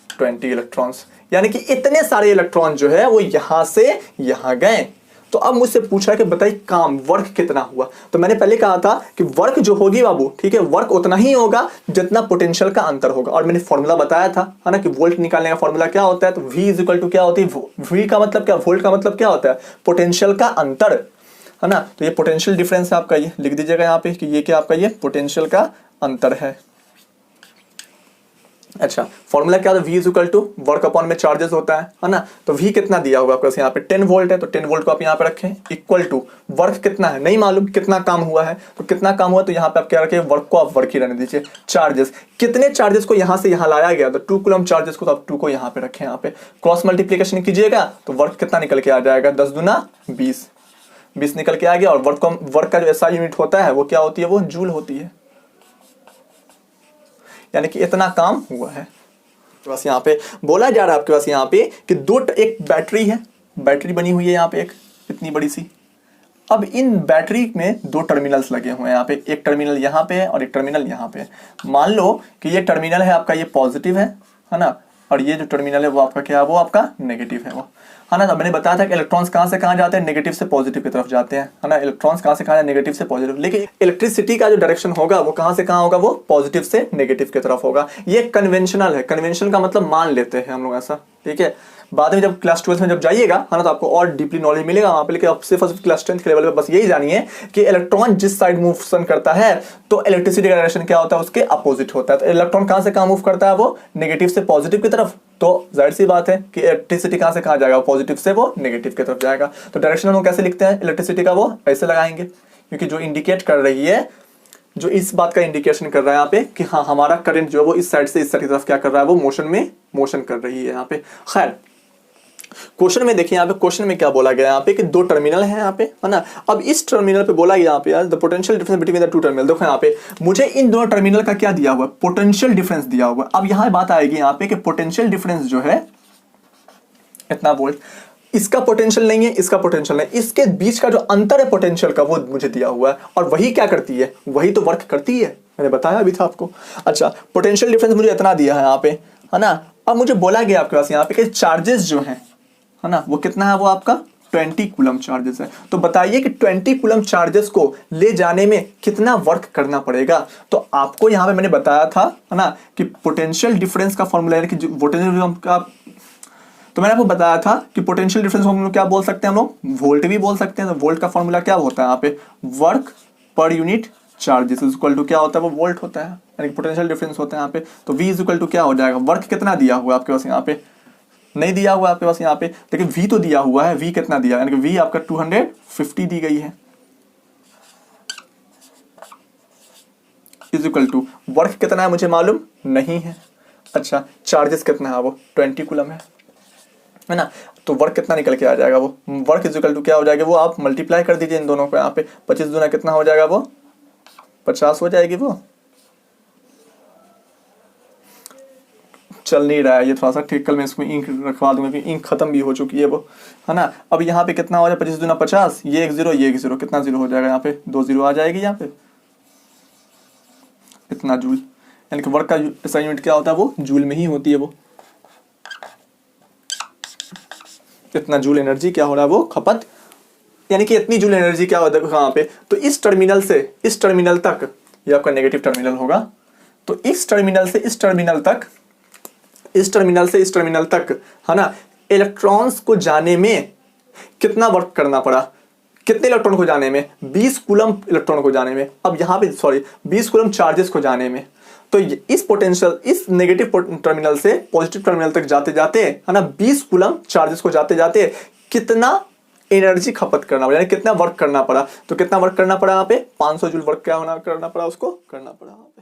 20 इलेक्ट्रॉन्स। यानी कि इतने सारे इलेक्ट्रॉन जो है वो यहां से यहां गए। तो अब मुझसे पूछा कि बताइए काम वर्क कितना हुआ, तो मैंने पहले कहा था कि वर्क जो होगी बाबू, ठीक है, वर्क उतना ही होगा जितना पोटेंशियल का अंतर होगा। और मैंने फॉर्मूला बताया था, है ना, कि वोल्ट निकालने का फॉर्मूला क्या होता है, तो V इज इक्वल टू क्या होती है, V का मतलब क्या, वोल्ट का मतलब क्या होता है, पोटेंशियल का अंतर, है ना। तो ये पोटेंशियल डिफरेंस है आपका, ये लिख दीजिएगा यहाँ पे कि ये क्या आपका ये पोटेंशियल का अंतर है। अच्छा, फॉर्मूला क्या था, V is equal to work upon में चार्जेस होता है ना। तो V कितना दिया हुआ आपका यहाँ पे 10 वोल्ट है, तो 10 वोल्ट को आप यहाँ पे रखें इक्वल टू वर्क कितना है नहीं मालूम, कितना काम हुआ है, तो कितना काम हुआ तो यहाँ पे आप क्या रखें वर्क को आप वर्क ही रहने दीजिए। चार्जेस, कितने चार्जेस को यहाँ से यहाँ लाया गया, तो 2 कूलम चार्जेस को तो आप 2 को यहाँ पे रखें। यहाँ पे क्रॉस मल्टीप्लीकेशन कीजिएगा तो वर्क कितना निकल के आ जाएगा, 10 दूना 20 निकल के आ गया। और वर्क का जो SI यूनिट होता है वो क्या होती है, वो जूल होती है, यानी कि इतना काम हुआ है। तो बस यहाँ पे बोला जा रहा है आपके पास यहाँ पे कि एक बैटरी है, बैटरी बनी हुई है यहाँ पे एक इतनी बड़ी सी। अब इन बैटरी में 2 टर्मिनल्स लगे हुए हैं यहाँ पे, एक टर्मिनल यहाँ पे है और एक टर्मिनल यहाँ पे। मान लो कि ये टर्मिनल है आपका, ये पॉजिटिव है ना, और ये जो टर्मिनल है वो आपका क्या है, वो आपका नेगेटिव है वो, है ना। तो मैंने बताया था कि इलेक्ट्रॉन्स कहाँ से कहाँ जाते हैं, नेगेटिव से पॉजिटिव की तरफ जाते हैं, है ना। इलेक्ट्रॉन्स कहाँ से कहाँ जाते हैं, नेगेटिव से पॉजिटिव। लेकिन इलेक्ट्रिसिटी का जो डायरेक्शन होगा वो कहाँ से कहाँ होगा, वो पॉजिटिव से नेगेटिव की तरफ होगा। ये कन्वेंशनल है, कन्वेंशन का मतलब मान लेते हैं हम लोग ऐसा, ठीक है। बाद में जब क्लास 12 में जब जाइएगा, है ना, तो आपको और डीपली नॉलेज मिलेगा वहाँ पे। लेकिन आप सिर्फ क्लास 10 के लेवल पे बस यही जानिए कि इलेक्ट्रॉन जिस साइड मूव करता है तो इलेक्ट्रिसिटी का डायरेक्शन क्या होता है, उसके अपोजिट होता है। तो इलेक्ट्रॉन कहाँ से कहाँ मूव करता है, वो नेगेटिव से पॉजिटिव की तरफ। तो जाहिर सी बात है कि इलेक्ट्रिसिटी कहाँ से कहाँ जाएगा, पॉजिटिव से वो नेगेटिव की तरफ जाएगा। तो डायरेक्शन हम कैसे लिखते हैं इलेक्ट्रिसिटी का, वो ऐसे लगाएंगे, क्योंकि जो इंडिकेट कर रही है, जो इस बात का इंडिकेशन कर रहा है यहाँ पे कि हाँ हमारा करंट जो है वो इस साइड से इस साइड की तरफ क्या कर रहा है, वो मोशन कर रही है यहाँ पे। खैर क्वेश्चन में देखिए, यहाँ पे क्वेश्चन में क्या बोला गया यहाँ पे कि 2 टर्मिनल है यहाँ पे, है ना। अब इस टर्मिनल पे बोला गया यहाँ पे the potential difference between the 2 terminal. देखो यहाँ पे मुझे इन दोनों टर्मिनल का क्या दिया हुआ है, पोटेंशियल डिफरेंस दिया हुआ है। अब यहाँ बात आएगी यहाँ पे कि पोटेंशियल डिफरेंस जो है इतना वोल्ट, इसका पोटेंशियल नहीं है, इसका पोटेंशियल नहीं, इसके बीच का जो अंतर है पोटेंशियल का वो मुझे दिया हुआ है। और वही क्या करती है, वही तो वर्क करती है, मैंने बताया अभी था आपको। अच्छा, पोटेंशियल डिफरेंस मुझे इतना दिया है यहाँ पे, है ना। अब मुझे बोला गया आपके पास यहाँ पे कि चार्जेस जो है ना, वो कितना है, वो आपका 20 कूलम चार्जेस है। तो बताइए कि 20 कूलम चार्जेस को ले जाने में कितना वर्क करना पड़ेगा। तो आपको यहाँ पे मैंने बताया था, है ना, कि पोटेंशियल डिफरेंस का फॉर्मूला है कि पोटेंशियल का, तो मैंने आपको बताया था कि पोटेंशियल डिफरेंस हम लोग क्या बोल सकते हैं, हम लोग वोल्ट भी बोल सकते हैं। तो वोल्ट का फॉर्मूला क्या होता है यहाँ पे, work per unit charges is equal to क्या होता है, वो वोल्ट होता है, यानी पोटेंशियल डिफरेंस होता है यहाँ पे। तो V इज इक्वल टू क्या हो जाएगा, वर्क कितना दिया हुआ है आपके पास यहाँ पे, नहीं दिया हुआ आपके पास यहाँ पे, लेकिन V तो दिया हुआ है। V कितना दिया, यानी कि V आपका 250 दी गई है, इज इक्वल टू वर्क कितना है मुझे मालूम नहीं है। अच्छा, चार्जेस कितना है, वो 20 कूलम है ना। तो वर्क कितना निकल के आ जाएगा, वो वर्क इज इक्वल टू क्या हो जाएगा, वो आप मल्टीप्लाई कर दीजिए इन दोनों को। यहाँ पे 25 दूना कितना हो जाएगा, वो 50 हो जाएगी। वो चल नहीं रहा है ये, थोड़ा सा ठीक, कल मैं इसमें इंक रखवा दूंगा क्योंकि इंक खत्म भी हो चुकी है वो, है ना। अब यहाँ पे कितना हो जाएगा, 25 दूना 50, ये एक जीरो, ये एक जीरो, कितना जीरो हो जाएगा, यहाँ पे 2 जीरो आ जाएगी यहाँ पे, इतना जूल, यानी कि वर्क का SI यूनिट क्या होता है, वो जूल में ही होती है। वो इतना जूल एनर्जी क्या हो रहा है, वो खपत, यानी कि इतनी जूल एनर्जी क्या होता है कहाँ पे, तो इस टर्मिनल से इस टर्मिनल तक, ये आपका नेगेटिव टर्मिनल होगा। तो इस टर्मिनल से इस टर्मिनल तक, इस टर्मिनल से इस टर्मिनल तक, है ना, इलेक्ट्रॉन्स को जाने में कितना वर्क करना पड़ा, कितने इलेक्ट्रॉन को जाने में, 20 कूलम इलेक्ट्रॉन को जाने में। अब यहाँ पे 20 कूलम चार्जेस को जाने में। तो इस पोटेंशियल, इस नेगेटिव टर्मिनल से पॉजिटिव टर्मिनल तक जाते जाते, है ना, 20 कूलम चार्जेस को जाते जाते कितना एनर्जी खपत करना पड़ा, यानी कितना वर्क करना पड़ा। तो कितना वर्क करना पड़ा यहाँ पे, 500 जूल वर्क क्या होना करना पड़ा, उसको करना पड़ा।